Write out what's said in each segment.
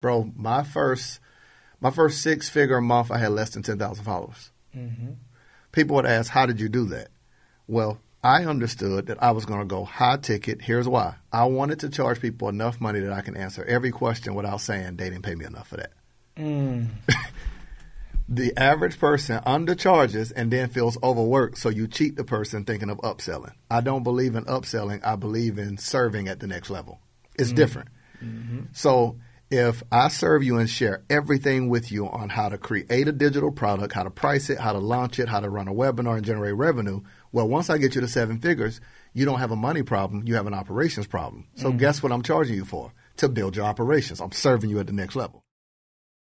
Bro, my first six-figure month, I had less than 10,000 followers. Mm-hmm. People would ask, how did you do that? Well, I understood that I was going to go high ticket. Here's why. I wanted to charge people enough money that I can answer every question without saying they didn't pay me enough for that. The average person undercharges and then feels overworked, so you cheat the person thinking of upselling. I don't believe in upselling. I believe in serving at the next level. It's different. Mm-hmm. So if I serve you and share everything with you on how to create a digital product, how to price it, how to launch it, how to run a webinar and generate revenue, well, once I get you to seven figures, you don't have a money problem. You have an operations problem. So guess what I'm charging you for? To build your operations. I'm serving you at the next level.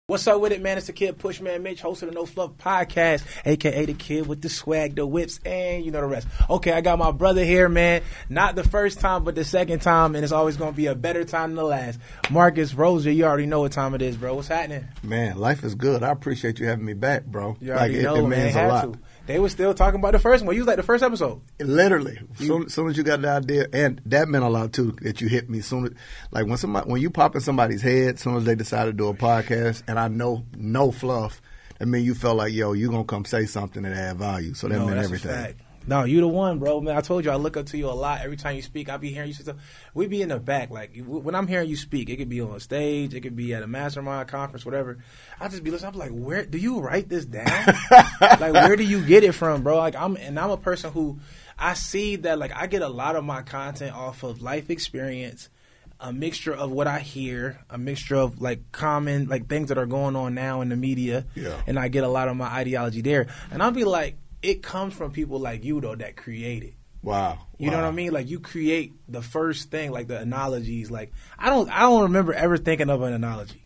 What's up with it, man? It's the Kid Pushman Mitch, host of the No Fluff Podcast, a.k.a. the kid with the swag, the whips, and you know the rest. Okay, I got my brother here, man. Not the first time, but the second time, and it's always going to be a better time than the last. Marcus Rozier, you already know what time it is, bro. What's happening? Man, life is good. I appreciate you having me back, bro. You already know, it man. means a lot. They were still talking about the first one. You was like the first episode. Literally, soon as you got the idea, and that meant a lot too. That you hit me soon. Like when you pop in somebody's head, soon as they decide to do a podcast, and I know no fluff. I mean, you felt like, yo, you gonna come say something that add value. So that meant that's everything. A fact. No, you the one, bro. Man, I told you I look up to you a lot. Every time you speak, I be hearing you say stuff. We be in the back. Like, when I'm hearing you speak, it could be on a stage, it could be at a mastermind conference, whatever. I just be listening. I'm like, where do you write this down? Like, where do you get it from, bro? Like, I'm a person who I see that, like, I get a lot of my content off of life experience, a mixture of what I hear, a mixture of, like, common, like, things that are going on now in the media. Yeah. And I get a lot of my ideology there. And I'll be like, it comes from people like you, though, that create it. Wow. You know what I mean? Like, you create the first thing, like the analogies. Like, I don't remember ever thinking of an analogy.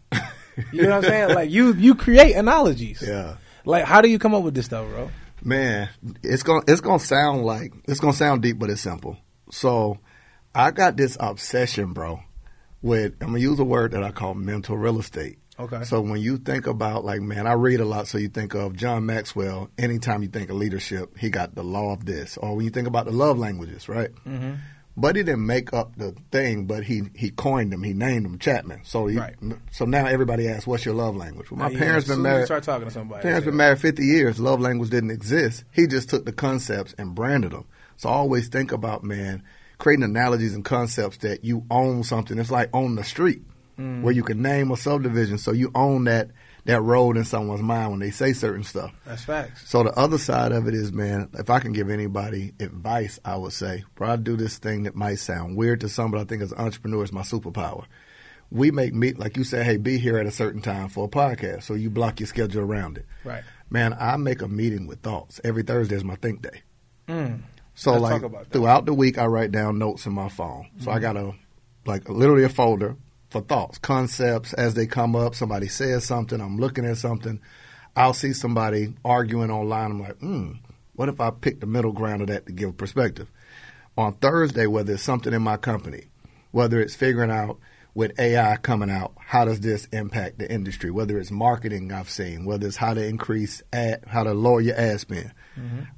You know what I'm saying? Like, you create analogies. Yeah. Like, how do you come up with this stuff, bro? Man, it's gonna sound deep, but it's simple. So, I got this obsession, bro, with, I'm gonna use a word that I call mental real estate. Okay. So when you think about, like, man, I read a lot, so you think of John Maxwell. Anytime you think of leadership, he got the law of this. Or when you think about the love languages, right? Mm-hmm. But he didn't make up the thing, but he coined them. He named them Chapman. So so now everybody asks, what's your love language? Well, my parents been married. Start talking to somebody. Parents been married 50 years. Love language didn't exist. He just took the concepts and branded them. So I always think about, man, creating analogies and concepts that you own something. It's like on the street. Where you can name a subdivision, so you own that road in someone's mind when they say certain stuff. That's facts. So the other side of it is, man, if I can give anybody advice, I would say, bro, I do this thing that might sound weird to some, but I think as an entrepreneur, it's my superpower. We make like you said, hey, be here at a certain time for a podcast, so you block your schedule around it. Right. Man, I make a meeting with thoughts. Every Thursday is my think day. So Let's like talk about that. Throughout the week, I write down notes in my phone. So I got literally a folder for thoughts, concepts as they come up. Somebody says something, I'm looking at something. I'll see somebody arguing online. I'm like, what if I pick the middle ground of that to give perspective? On Thursday, whether it's something in my company, whether it's figuring out with AI coming out, how does this impact the industry? Whether it's marketing I've seen, whether it's how to lower your ad spend.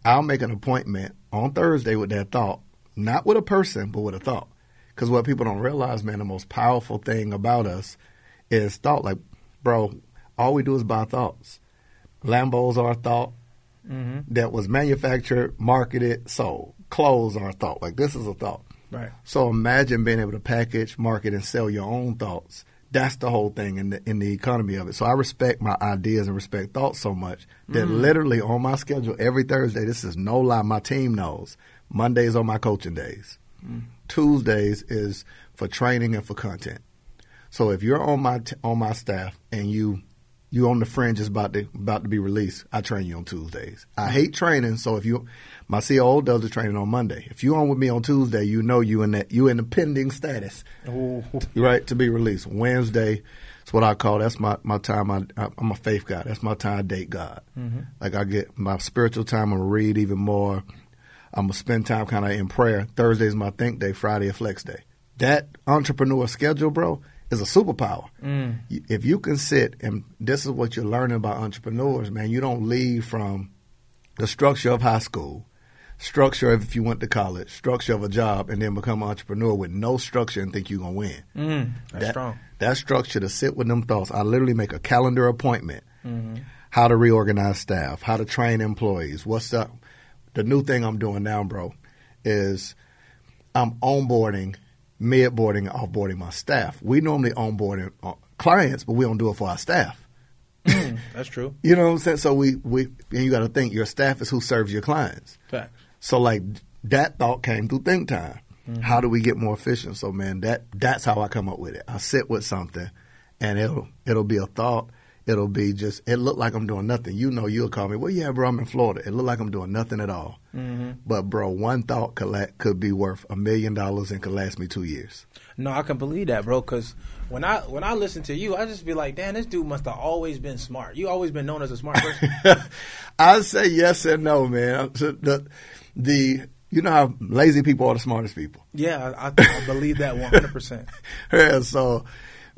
I'll make an appointment on Thursday with that thought, not with a person, but with a thought. Because what people don't realize, man, the most powerful thing about us is thought. Like, bro, all we do is buy thoughts. Lambos are a thought that was manufactured, marketed, sold. Clothes are a thought. Like, this is a thought. Right. So imagine being able to package, market, and sell your own thoughts. That's the whole thing in the economy of it. So I respect my ideas and respect thoughts so much that literally on my schedule every Thursday, this is no lie, my team knows, Mondays are my coaching days. Tuesdays is for training and for content. So if you're on my staff and you on the fringe is about to be released, I train you on Tuesdays. I hate training, so my COO does the training on Monday. If you on with me on Tuesday, you know you in the pending status, right, to be released. Wednesday, it's what I call, that's my time. I'm a faith guy. That's my time, date God. Like, I get my spiritual time. I'm gonna read even more. I'm going to spend time kind of in prayer. Thursday's my think day, Friday a flex day. That entrepreneur schedule, bro, is a superpower. If you can sit, and this is what you're learning about entrepreneurs, man, you don't leave from the structure of high school structure of if you went to college, structure of a job, and then become an entrepreneur with no structure and think you're going to win. That's strong. That structure to sit with them thoughts. I literally make a calendar appointment. How to reorganize staff, how to train employees. What's up? The new thing I'm doing now, bro, is I'm onboarding, mid-boarding, and off-boarding my staff. We normally onboard clients, but we don't do it for our staff. That's true. You know what I'm saying? So we and you got to think your staff is who serves your clients. Facts. So like that thought came through Think Time. How do we get more efficient? So man, that's how I come up with it. I sit with something, and it'll be a thought. It'll be just, it look like I'm doing nothing. You know, you'll call me, well, yeah, bro, I'm in Florida. It look like I'm doing nothing at all. But, bro, one thought could be worth $1 million and could last me 2 years. No, I can believe that, bro, because when I listen to you, I just be like, damn, this dude must have always been smart. You always been known as a smart person? I say yes and no, man. You know how lazy people are the smartest people. Yeah, I believe that 100%. Yeah, so,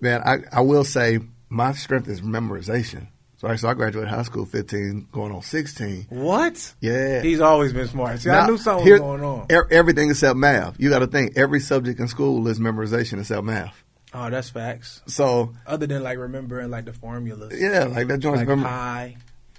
man, I will say, my strength is memorization. So I graduated high school 15, going on 16. What? Yeah. He's always been smart. See, now, I knew something was going on. Everything except math. You got to think, every subject in school is memorization except math. Oh, that's facts. So other than like remembering like the formulas. Yeah, like that joint's like pi,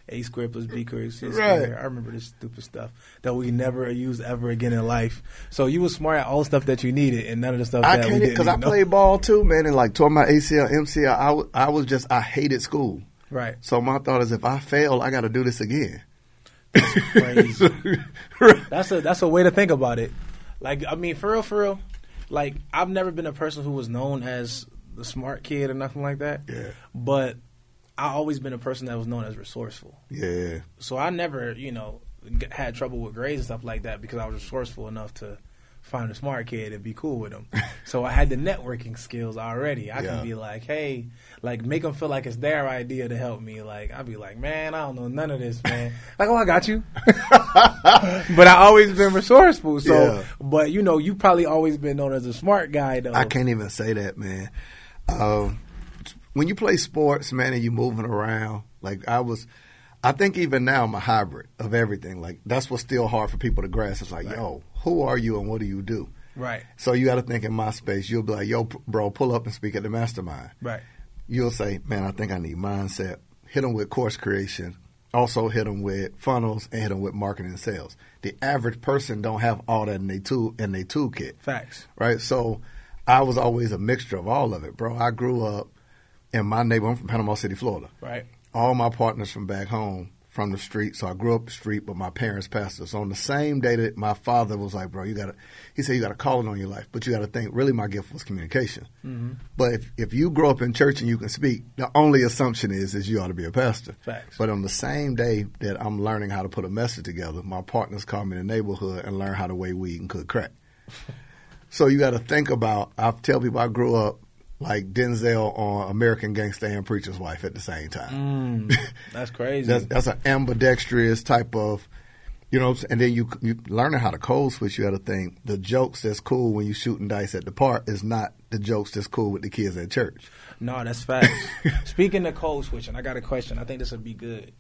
A squared plus B squared, C right. squared. I remember this stupid stuff that we never use ever again in life. So you were smart at all the stuff that you needed and none of the stuff that we didn't because I played ball too, man, and like tore my ACL, MCL. I hated school. Right. So my thought is, if I fail, I got to do this again. That's crazy. That's a way to think about it. Like, I mean, for real. Like, I've never been a person who was known as the smart kid or nothing like that. Yeah. But I always been a person that was known as resourceful. Yeah. So I never, had trouble with grades and stuff like that because I was resourceful enough to find a smart kid and be cool with them. So I had the networking skills already. I can be like, hey, like make them feel like it's their idea to help me. Like I'd be like, man, I don't know none of this, man. Like, oh, I got you. But I always been resourceful. So, but you probably always been known as a smart guy though. I can't even say that, man. When you play sports, man, and you moving around, like I think even now I'm a hybrid of everything. Like that's what's still hard for people to grasp. It's like, yo, who are you and what do you do? Right. So you got to think in my space. You'll be like, yo, bro, pull up and speak at the mastermind. Right. You'll say, man, I think I need mindset. Hit them with course creation. Also hit them with funnels and hit them with marketing and sales. The average person don't have all that in their toolkit. Facts. Right. So I was always a mixture of all of it, bro. I grew up in my neighborhood. I'm from Panama City, Florida. Right. All my partners from back home from the street. So I grew up the street, but my parents pastored. So on the same day that my father was like, bro, he said, you got a calling on your life, but you got to think, really my gift was communication. Mm-hmm. But if you grow up in church and you can speak, the only assumption is you ought to be a pastor. Facts. But on the same day that I'm learning how to put a message together, my partners call me in the neighborhood and learn how to weigh weed and cook crack. So you got to think about, I tell people I grew up like Denzel on American Gangster and Preacher's Wife at the same time. That's crazy. That's an ambidextrous type of, and then you learning how to code switch. You got to think the jokes that's cool when you shooting dice at the park is not the jokes that's cool with the kids at church. No, that's facts. Speaking of code switching, I got a question. I think this would be good.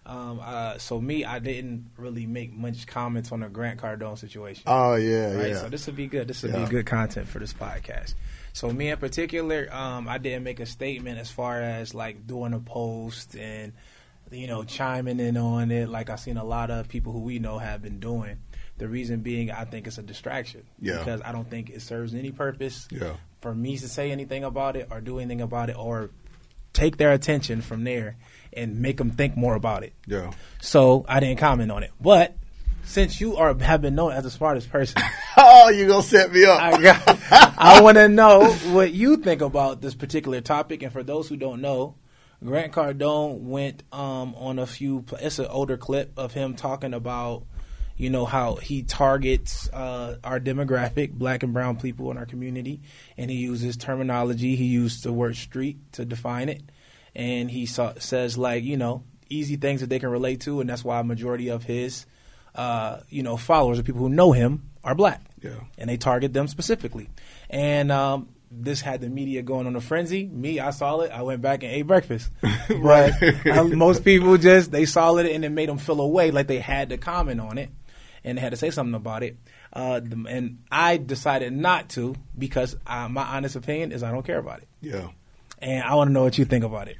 So I didn't really make much comments on the Grant Cardone situation. Oh yeah, right? yeah. So this would be good. This would be good content for this podcast. So me in particular, I didn't make a statement as far as like doing a post and chiming in on it like I've seen a lot of people who we know have been doing. The reason being, I think it's a distraction because I don't think it serves any purpose for me to say anything about it or do anything about it or take their attention from there and make them think more about it. Yeah. So I didn't comment on it, but since you have been known as the smartest person, you gonna set me up? I want to know what you think about this particular topic. And for those who don't know, Grant Cardone went on a few. It's an older clip of him talking about, how he targets our demographic, black and brown people in our community, and he uses terminology. He used the word street to define it, and he says like easy things that they can relate to, and that's why a majority of his followers or people who know him are black. Yeah. And they target them specifically. And this had the media going on a frenzy. Me, I saw it. I went back and ate breakfast. But most people they saw it and it made them feel away like they had to comment on it. and they had to say something about it. And I decided not to because my honest opinion is I don't care about it. Yeah. And I want to know what you think about it.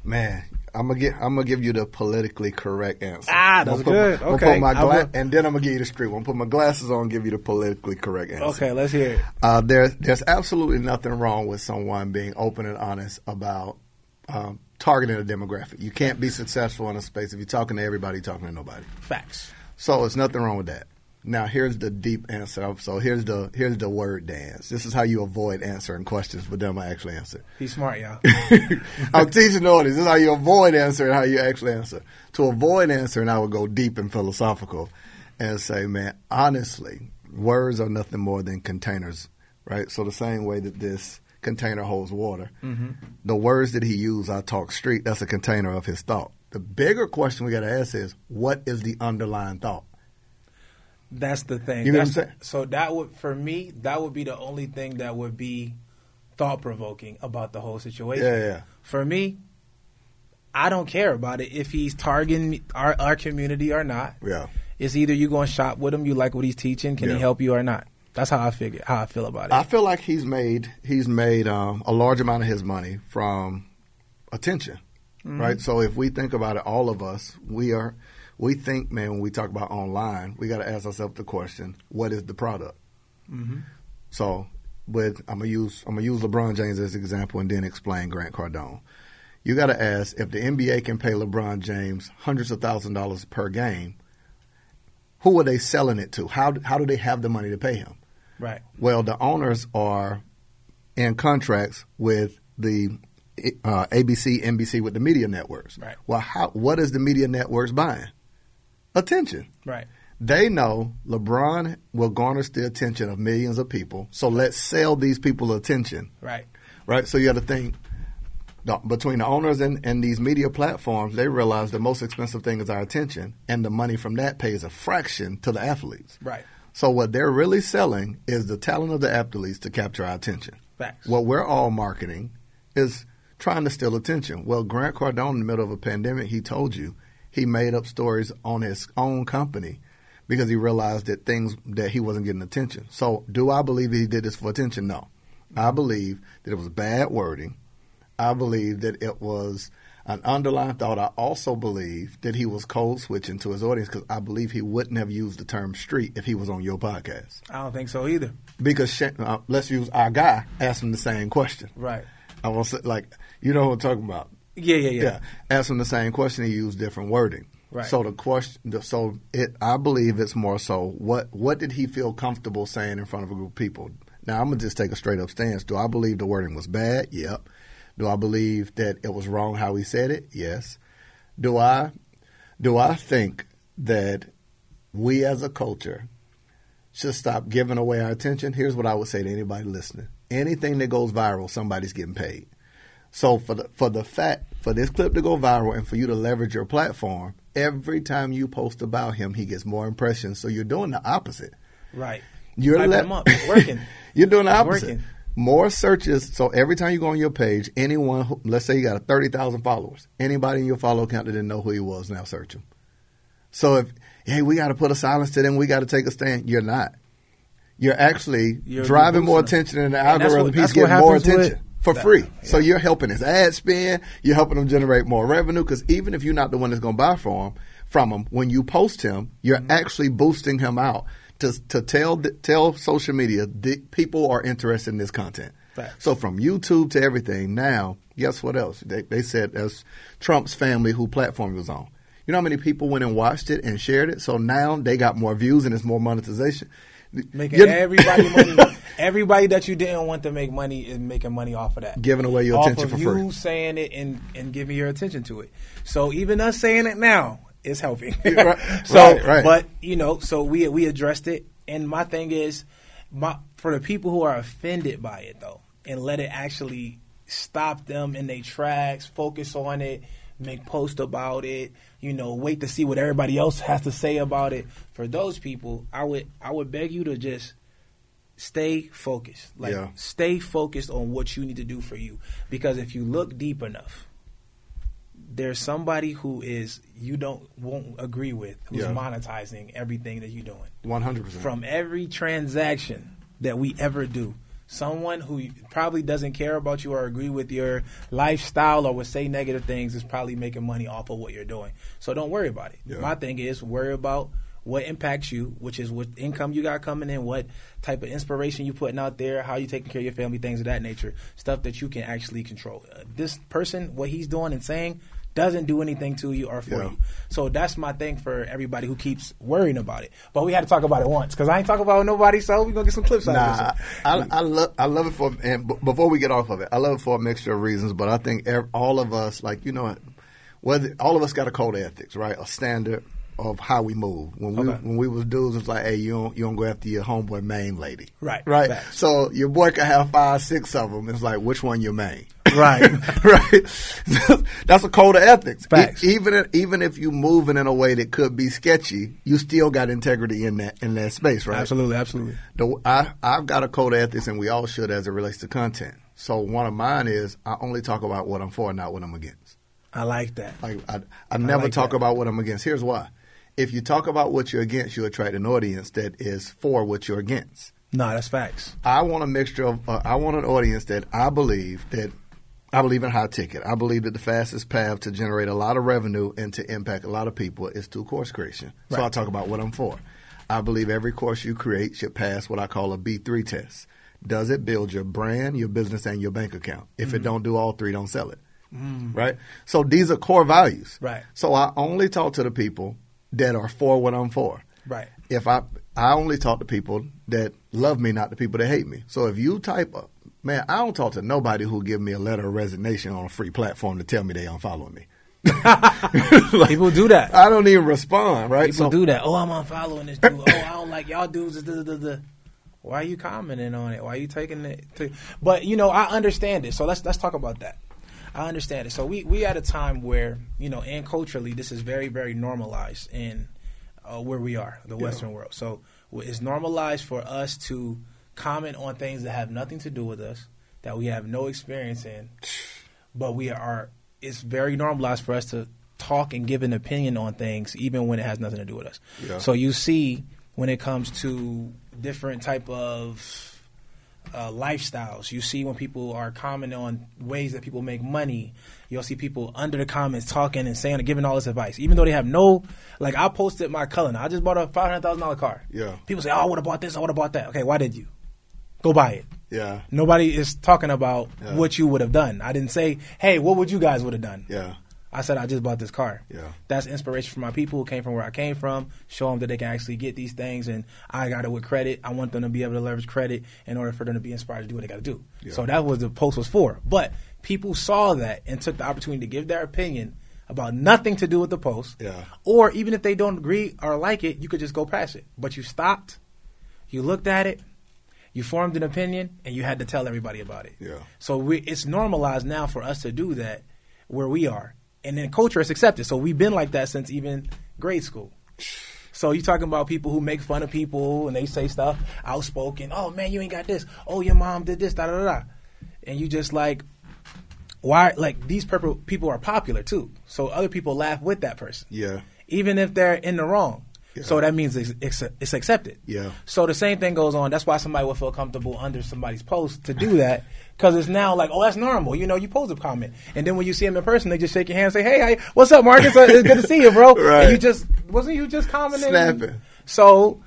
Man, I'm gonna give you the politically correct answer. That's good. Okay. And then I'm gonna give you the street one. I'm gonna put my glasses on and give you the politically correct answer. Okay, let's hear it. There's absolutely nothing wrong with someone being open and honest about targeting a demographic. You can't be successful in a space if you're talking to everybody, you're talking to nobody. Facts. So there's nothing wrong with that. Now here's the deep answer. So here's the word dance. This is how you avoid answering questions, but then I'm gonna actually answer. He's smart, y'all. I'm teaching the audience. This is how you avoid answering, how you actually answer. To avoid answering, I would go deep and philosophical and say, man, honestly, words are nothing more than containers, right? So the same way that this container holds water, the words that he used, I talk street, that's a container of his thought. The bigger question we got to ask is, what is the underlying thought? That's the thing. You know what I'm saying? So that would, for me, that would be the only thing that would be thought-provoking about the whole situation. Yeah. For me, I don't care about it if he's targeting our community or not. Yeah. It's either you going to shop with him, you like what he's teaching, can he help you or not? That's how I feel about it. I feel like he's made a large amount of his money from attention, right? So if we think about it, all of us, we think, man, when we talk about online, we got to ask ourselves the question, what is the product? So I'm gonna use LeBron James as an example and then explain Grant Cardone. You got to ask, if the NBA can pay LeBron James hundreds of thousands of dollars per game, who are they selling it to? How do they have the money to pay him? Right. Well, the owners are in contracts with the ABC, NBC, with the media networks. Right. Well, what is the media networks buying? Attention. Right. They know LeBron will garner the attention of millions of people, so let's sell these people attention. Right. Right? So you got to think, between the owners and these media platforms, they realize the most expensive thing is our attention, and the money from that pays a fraction to the athletes. Right. So what they're really selling is the talent of the athletes to capture our attention. Facts. What we're all marketing is trying to steal attention. Well, Grant Cardone, in the middle of a pandemic, he told you he made up stories on his own company because he realized that he wasn't getting attention. So do I believe that he did this for attention? No. I believe that it was bad wording. I believe that it was an underlying thought. I also believe that he was code switching to his audience because I believe he wouldn't have used the term street if he was on your podcast. I don't think so either. Because let's use our guy, ask him the same question. Right. I will say, you know what I'm talking about. Yeah. Ask him the same question, he used different wording. Right. So the question, I believe it's more so what did he feel comfortable saying in front of a group of people? Now I'm gonna just take a straight up stance. Do I believe the wording was bad? Yep. Do I believe that it was wrong how he said it? Yes. Do I think that we as a culture should stop giving away our attention? Here's what I would say to anybody listening. Anything that goes viral, somebody's getting paid. So for this clip to go viral and for you to leverage your platform, every time you post about him, he gets more impressions. So you're doing the opposite. Right. You're him up. It's working. You're doing the opposite. Working. More searches. So every time you go on your page, anyone, let's say you got 30,000 followers, anybody in your follow account that didn't know who he was, now search him. So we got to put a silence to them, we got to take a stand. You're not. You're actually driving more attention in the algorithm. He's getting more attention for free. Yeah. So you're helping his ad spend. You're helping him generate more revenue because even if you're not the one that's going to buy from him, when you post him, you're actually boosting him out to tell social media people are interested in this content. Right. So from YouTube to everything, now, guess what else? They said as Trump's family who platform he was on. You know how many people went and watched it and shared it? So now they got more views and it's more monetization. Making everybody money. Everybody that you didn't want to make money is making money off of that. Giving away your attention for free. Off of you saying it and giving your attention to it. So even us saying it now is helping. Right. But, so we addressed it. And my thing is, for the people who are offended by it, though, and let it actually stop them in their tracks, focus on it, make posts about it, wait to see what everybody else has to say about it. For those people, I would beg you to just stay focused. Stay focused on what you need to do for you. Because if you look deep enough, there's somebody who is won't agree with, who's monetizing everything that you're doing. 100%. From every transaction that we ever do, someone who probably doesn't care about you or agree with your lifestyle or would say negative things is probably making money off of what you're doing. So don't worry about it. Yeah. My thing is worry about what impacts you, which is what income you got coming in, what type of inspiration you putting out there, how you taking care of your family, things of that nature, stuff that you can actually control. This person, what he's doing and saying, doesn't do anything to you or for you. So that's my thing for everybody who keeps worrying about it. But we had to talk about it once because I ain't talking about it with nobody, so we're going to get some clips out of this. I love it for, and before we get off of it, I love it for a mixture of reasons, but I think all of us, like, you know, whether all of us got a code of ethics, right? A standard of how we move. When we was dudes, it's like, hey, you don't go after your homeboy main lady. Right. Facts. So your boy could have 5, 6 of them. It's like, which one your main? Right. Right. That's a code of ethics. Facts. Even if you moving in a way that could be sketchy, you still got integrity in that space, right? Absolutely. I've got a code of ethics, and we all should as it relates to content. So one of mine is I only talk about what I'm for, not what I'm against. I like that. Like I never talk about what I'm against. Here's why. If you talk about what you're against, you attract an audience that is for what you're against. No, that's facts. I want a mixture of. I want an audience that I believe in high ticket. I believe that the fastest path to generate a lot of revenue and to impact a lot of people is through course creation. Right. So I talk about what I'm for. I believe every course you create should pass what I call a B3 test. Does it build your brand, your business, and your bank account? If it don't do all three, don't sell it. Right? So these are core values. Right. So I only talk to the people that are for what I'm for. Right. If I only talk to people that love me, not the people that hate me. So if you type up, man, I don't talk to nobody who give me a letter of resignation on a free platform to tell me they unfollowing me. Like, people do that. I don't even respond, right? People do that. Oh, I'm unfollowing this dude. Oh, I don't like y'all dudes. Why are you commenting on it? Why are you taking it? But, you know, I understand it. So let's talk about that. I understand it. So we at a time where, you know, and culturally, this is very, very normalized in where we are, the Western world. So it's normalized for us to comment on things that have nothing to do with us, that we have no experience in, but it's very normalized for us to talk and give an opinion on things, even when it has nothing to do with us. Yeah. So you see, when it comes to different type of lifestyles, you see when people are commenting on ways that people make money, you'll see people under the comments talking and saying, giving all this advice, even though they have no, like I posted my Cullinan. I just bought a $500,000 car. Yeah. People say, oh, I would have bought this, I would have bought that. Okay, why did you? Go buy it. Yeah. Nobody is talking about what you would have done. I didn't say, hey, what would you guys would have done? Yeah. I said, I just bought this car. Yeah. That's inspiration for my people who came from where I came from. Show them that they can actually get these things, and I got it with credit. I want them to be able to leverage credit in order for them to be inspired to do what they got to do. Yeah. So that was the post was for. But people saw that and took the opportunity to give their opinion about nothing to do with the post. Yeah. Or even if they don't agree or like it, you could just go past it. But you stopped, you looked at it, you formed an opinion, and you had to tell everybody about it. Yeah. So it's normalized now for us to do that where we are. And then culture is accepted. So we've been like that since even grade school. So you're talking about people who make fun of people and they say stuff outspoken. Oh, man, you ain't got this. Oh, your mom did this, da-da-da-da. And you just like, why? Like, these people are popular, too. So other people laugh with that person. Yeah. Even if they're in the wrong. Yeah. So that means it's accepted. Yeah. So the same thing goes on. That's why somebody will feel comfortable under somebody's post to do that, because it's now like, oh, that's normal. You know, you post a comment, and then when you see them in person, they just shake your hand and say, "Hey, what's up, Marcus? It's good to see you, bro." Right. And wasn't you just commenting? Snapping. So,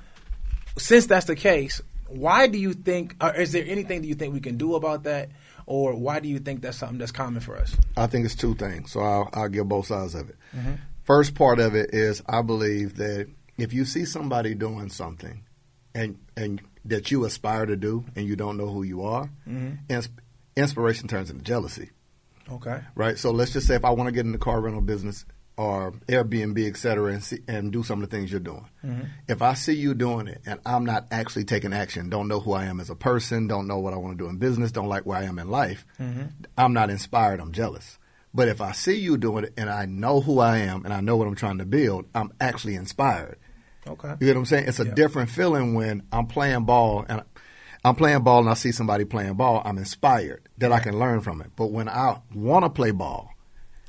since that's the case, why do you think? Or is there anything that you think we can do about that, or why do you think that's something that's common for us? I think it's two things. So I'll give both sides of it. Mm-hmm. First part of it is I believe that if you see somebody doing something and that you aspire to do and you don't know who you are, inspiration turns into jealousy. Okay. Right? So let's just say if I want to get in the car rental business or Airbnb, et cetera, and do some of the things you're doing. Mm-hmm. If I see you doing it and I'm not actually taking action, don't know who I am as a person, don't know what I want to do in business, don't like where I am in life, I'm not inspired, I'm jealous. But if I see you doing it and I know who I am and I know what I'm trying to build, I'm actually inspired. Okay. You know what I'm saying? It's a different feeling when I'm playing ball and I see somebody playing ball, I'm inspired that I can learn from it. But when I want to play ball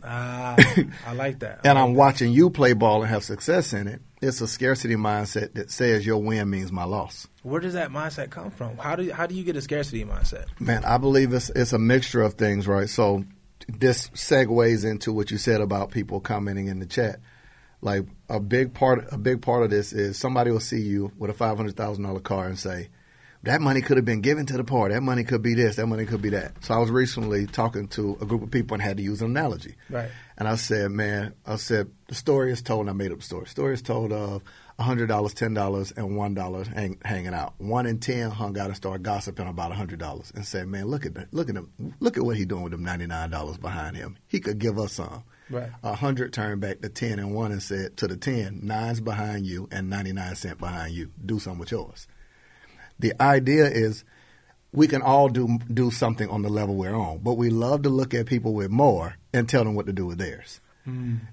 I like that. And I'm watching you play ball and have success in it. It's a scarcity mindset that says your win means my loss. Where does that mindset come from? How do you get a scarcity mindset? Man, I believe it's a mixture of things, right? So this segues into what you said about people commenting in the chat. Like a big part of this is somebody will see you with a $500,000 car and say, that money could have been given to the poor. That money could be this. That money could be that. So I was recently talking to a group of people and had to use an analogy. Right. And I said, the story is told, and I made up the story. The story is told of $100, $10, and $1 hanging out. 1 in 10 hung out and started gossiping about $100 and said, man, look at him. Look at what he's doing with them $99 behind him. He could give us some. Right. 100 turned back to 10 and 1 and said, to the 10, 9's behind you and 99 cents behind you. Do something with yours. The idea is we can all do something on the level we're on, but we love to look at people with more and tell them what to do with theirs.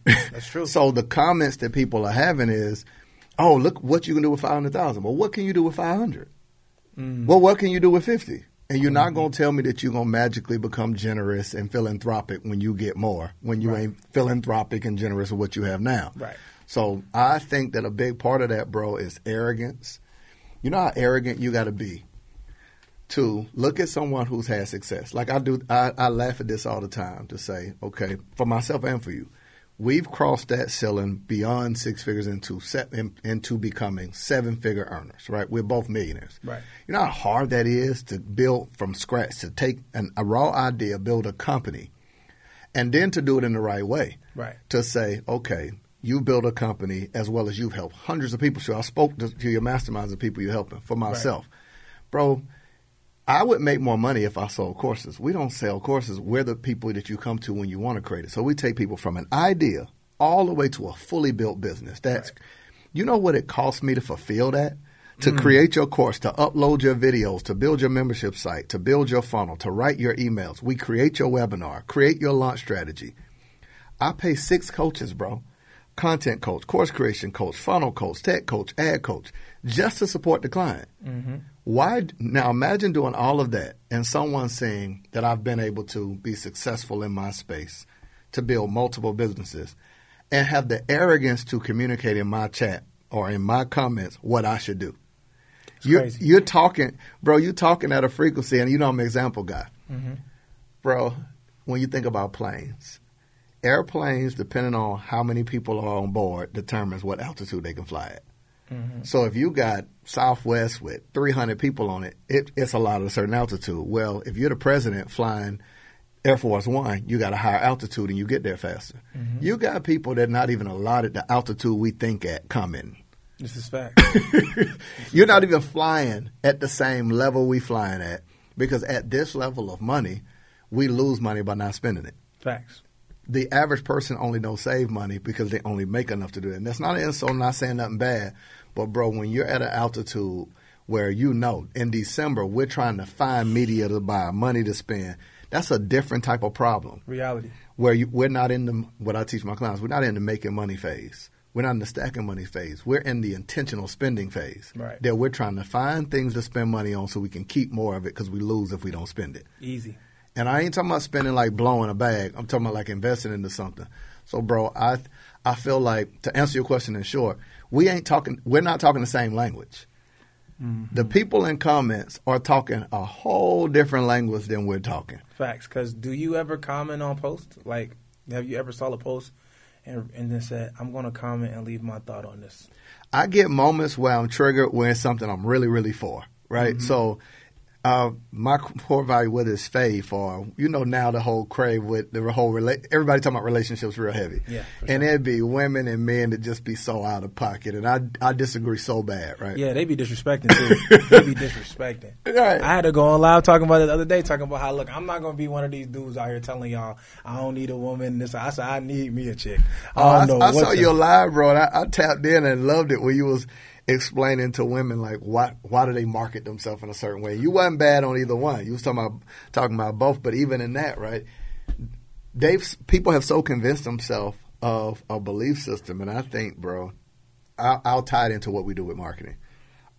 That's true. So the comments that people are having is, oh, look what you can do with 500,000. Well, what can you do with 500? Well, what can you do with 50? And you're not going to tell me that you're going to magically become generous and philanthropic when you get more, when you ain't philanthropic and generous with what you have now. Right. So I think that a big part of that, bro, is arrogance. You know how arrogant you got to be to look at someone who's had success. Like I do, I laugh at this all the time to say, okay, for myself and for you, we've crossed that ceiling beyond six figures into becoming 7-figure earners, right? We're both millionaires. Right. You know how hard that is to build from scratch, to take a raw idea, build a company, and then to do it in the right way. Right. To say, okay, you build a company as well as you've helped hundreds of people. Sure, I spoke to your masterminds of people you're helping. For myself, bro, I would make more money if I sold courses. We don't sell courses. We're the people that you come to when you want to create it. So we take people from an idea all the way to a fully built business. You know what it costs me to fulfill that? To create your course, to upload your videos, to build your membership site, to build your funnel, to write your emails. We create your webinar, create your launch strategy. I pay 6 coaches, bro. Content coach, course creation coach, funnel coach, tech coach, ad coach, just to support the client. Why? Now imagine doing all of that and someone saying that I've been able to be successful in my space, to build multiple businesses, and have the arrogance to communicate in my chat or in my comments what I should do. You're talking, bro, you're talking at a frequency, and you know I'm an example guy. Bro, when you think about planes, airplanes, depending on how many people are on board, determines what altitude they can fly at. So if you got Southwest with 300 people on it, it's a lot at a certain altitude. Well, if you're the president flying Air Force One, you got a higher altitude and you get there faster. You got people that not even allotted the altitude we think at coming. This is fact. You're not even flying at the same level we flying at, because at this level of money, we lose money by not spending it. Facts. The average person only knows save money because they only make enough to do it. And that's not an insult, I'm not saying nothing bad. But, bro, when you're at an altitude where in December, we're trying to find media to buy, money to spend, that's a different type of problem. Reality. Where we're not in what I teach my clients, we're not in the making money phase. We're not in the stacking money phase. We're in the intentional spending phase. Right. That we're trying to find things to spend money on so we can keep more of it because we lose if we don't spend it. Easy. And I ain't talking about spending like blowing a bag. I'm talking about like investing into something. So, bro, I feel like, to answer your question in short, we're not talking the same language. The people in comments are talking a whole different language than we're talking. Facts. Because do you ever comment on posts? Like, have you ever saw a post and then said, I'm going to comment and leave my thought on this? I get moments where I'm triggered when it's something I'm really, really for, right? So my core value, whether it's faith or, now the whole crave with the whole everybody talking about relationships real heavy. Yeah, and it'd be women and men that just be so out of pocket. And I disagree so bad, right? Yeah, they be disrespecting too. They be disrespecting. Right. I had to go on live talking about it the other day, talking about how, look, I'm not going to be one of these dudes out here telling y'all I don't need a woman. I said, I need me a chick. I saw your live, bro, and I tapped in and loved it where you was explaining to women like why do they market themselves in a certain way. You wasn't bad on either one. You was talking about both, but even in that, right? People have so convinced themselves of a belief system, and I think, bro, I'll tie it into what we do with marketing.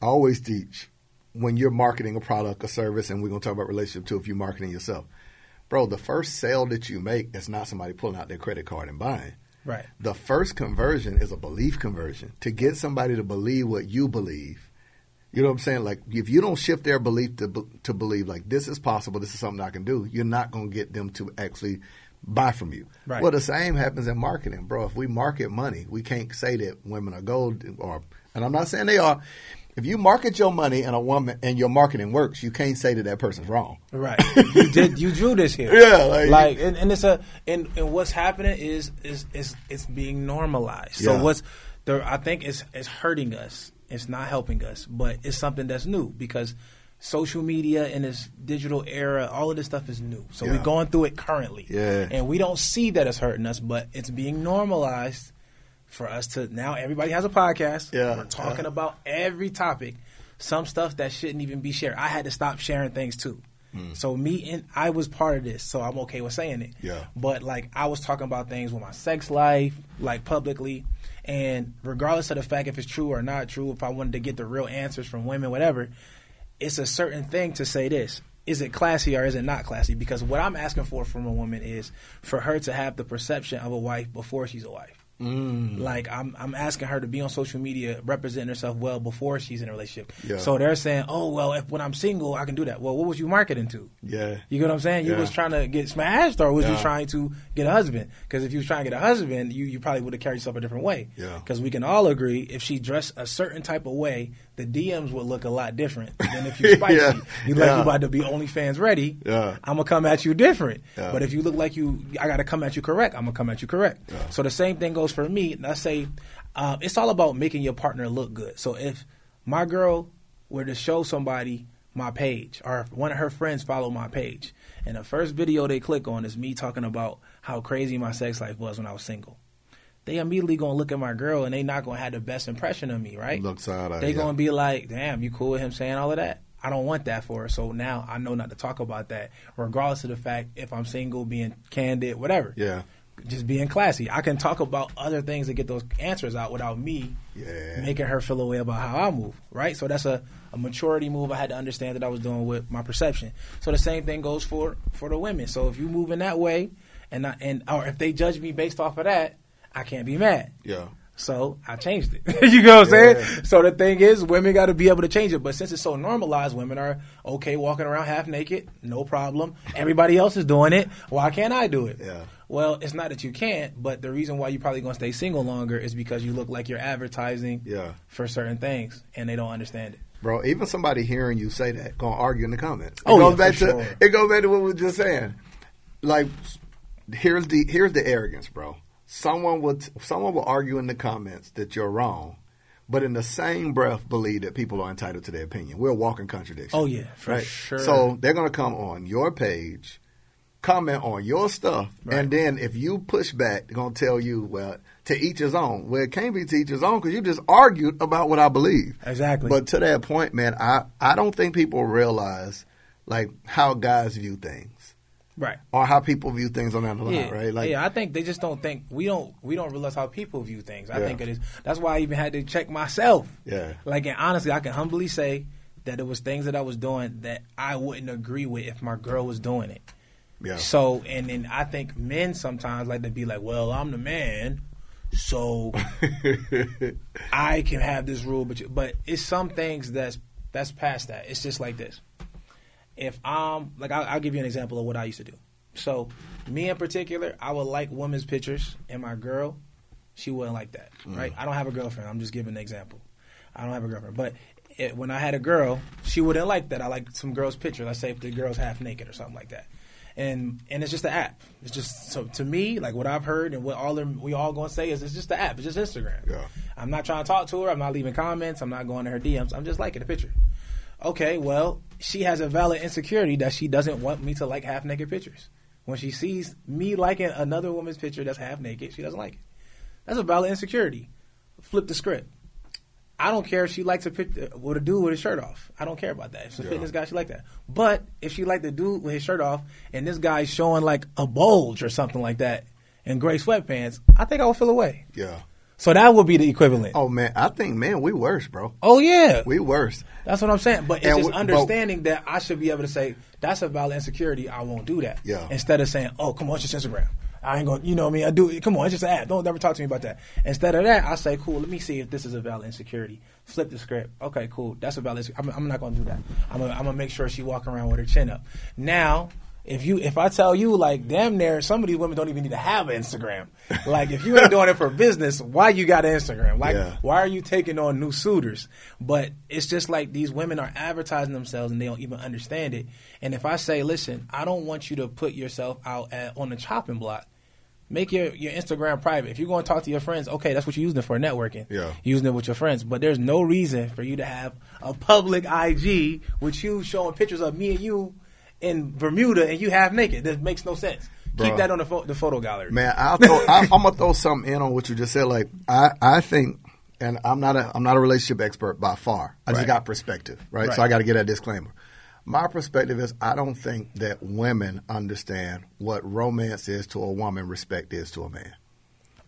I always teach when you're marketing a product or service, and we're gonna talk about relationship too if you're marketing yourself. bro, the first sale that you make is not somebody pulling out their credit card and buying. Right. The first conversion is a belief conversion to get somebody to believe what you believe. You know what I'm saying? Like, if you don't shift their belief to believe, like, this is possible, this is something I can do, you're not going to get them to actually buy from you. Right. Well, the same happens in marketing, bro. If we market money, we can't say that women are gold, and I'm not saying they are. If you market your money and a woman and your marketing works, you can't say that person's wrong. Right. You drew this here. Yeah. And it's and what's happening is it's being normalized. Yeah. So I think it's hurting us. It's not helping us, but it's something that's new because social media in this digital era, all of this stuff is new. So we're going through it currently. Yeah. And we don't see that it's hurting us, but it's being normalized for us to now everybody has a podcast. Yeah. We're talking about every topic. Some stuff that shouldn't even be shared. I had to stop sharing things too. So I was part of this, so I'm okay with saying it. Yeah. But like I was talking about things with my sex life, like publicly, and regardless of the fact if it's true or not true, if I wanted to get the real answers from women, whatever, it's a certain thing to say this. Is it classy or is it not classy? Because what I'm asking for from a woman is for her to have the perception of a wife before she's a wife. Like I'm asking her to be on social media representing herself well before she's in a relationship. Yeah. So they're saying, oh, well, when I'm single, I can do that. Well, what was you marketing to? Yeah. You get what I'm saying? You was trying to get smashed or was you trying to get a husband? Because if you was trying to get a husband, you probably would have carried yourself a different way. Yeah. Because we can all agree if she dressed a certain type of way, the DMs would look a lot different than if you spicy. You like you about to be OnlyFans ready. Yeah. I'm going to come at you different. Yeah. But if you look like I got to come at you correct, I'm going to come at you correct. Yeah. So the same thing goes for me. Let's say it's all about making your partner look good. So if my girl were to show somebody my page or if one of her friends follow my page and the first video they click on is me talking about how crazy my sex life was when I was single, they immediately going to look at my girl and they not going to have the best impression of me, right? Looks out. They going to be like, damn, you cool with him saying all of that? I don't want that for her. So now I know not to talk about that, regardless of the fact if I'm single, being candid, whatever. Yeah. Just being classy. I can talk about other things to get those answers out without me making her feel a way about how I move, right? So that's a maturity move I had to understand that I was doing with my perception. So the same thing goes for the women. So if you move in that way or if they judge me based off of that, I can't be mad. Yeah. So I changed it. You know what I'm saying? So the thing is, women got to be able to change it. But since it's so normalized, women are okay walking around half naked, no problem. Everybody else is doing it. Why can't I do it? Yeah. Well, it's not that you can't, but the reason why you're probably going to stay single longer is because you look like you're advertising for certain things, and they don't understand it. Bro, even somebody hearing you say that going to argue in the comments. It goes back to what we were just saying. Like, here's the arrogance, bro. Someone will argue in the comments that you're wrong, but in the same breath believe that people are entitled to their opinion. We're a walking contradiction. Oh, yeah, for sure. So they're going to come on your page, comment on your stuff, and then if you push back, they're going to tell you, well, to each his own. Well, it can't be to each his own because you just argued about what I believe. Exactly. But to that point, man, I don't think people realize, like, how guys view things. Right. Or how people view things on that line, right? Like, I think they just don't think we don't realize how people view things. I think it is. That's why I even had to check myself. Yeah. Like, and honestly, I can humbly say that it was things that I was doing that I wouldn't agree with if my girl was doing it. Yeah. So, and then I think men sometimes like to be like, well, I'm the man, so I can have this rule, but it's some things that's past that. It's just like this. If I'm like, I'll give you an example of what I used to do. So, me in particular, I would like women's pictures, and my girl, she wouldn't like that, right? I don't have a girlfriend. I'm just giving an example. I don't have a girlfriend, but when I had a girl, she wouldn't like that. I like some girls' pictures. Let's say if the girl's half naked or something like that, and it's just an app. It's just so to me, like what I've heard and what we all gonna say is it's just the app. It's just Instagram. Yeah. I'm not trying to talk to her. I'm not leaving comments. I'm not going to her DMs. I'm just liking the picture. Okay, well, she has a valid insecurity that she doesn't want me to like half-naked pictures. When she sees me liking another woman's picture that's half-naked, she doesn't like it. That's a valid insecurity. Flip the script. I don't care if she likes a picture with a dude with his shirt off. I don't care about that. If it's a fitness guy, she like that. But if she like the dude with his shirt off and this guy's showing like a bulge or something like that in gray sweatpants, I think I would feel away. Yeah. So that would be the equivalent. Oh, man. I think, man, we worse, bro. Oh, yeah. We worse. That's what I'm saying. But it's just understanding that I should be able to say, That's a valid insecurity. I won't do that. Yeah. Instead of saying, oh, come on, it's just Instagram. I ain't going, you know what I mean? I do. Come on, it's just an app. Don't ever talk to me about that. Instead of that, I say, cool, let me see if this is a valid insecurity. Flip the script. Okay, cool. That's a valid. I'm not going to do that. I'm going to make sure she walking around with her chin up. Now, if I tell you, like, damn near, some of these women don't even need to have an Instagram. Like, if you ain't doing it for business, why you got an Instagram? Like, why are you taking on new suitors? But it's just like these women are advertising themselves and they don't even understand it. And if I say, listen, I don't want you to put yourself out on the chopping block. Make your Instagram private. If you're going to talk to your friends, okay, that's what you're using it for, networking. Yeah. Using it with your friends. But there's no reason for you to have a public IG with you showing pictures of me and you in Bermuda and you half naked. That makes no sense. Bruh. Keep that on the photo gallery. Man, I'm gonna throw something in on what you just said. Like, I think, and I'm not a relationship expert by far. I just got perspective, right? So I got to get that disclaimer. My perspective is I don't think that women understand what romance is to a woman, respect is to a man.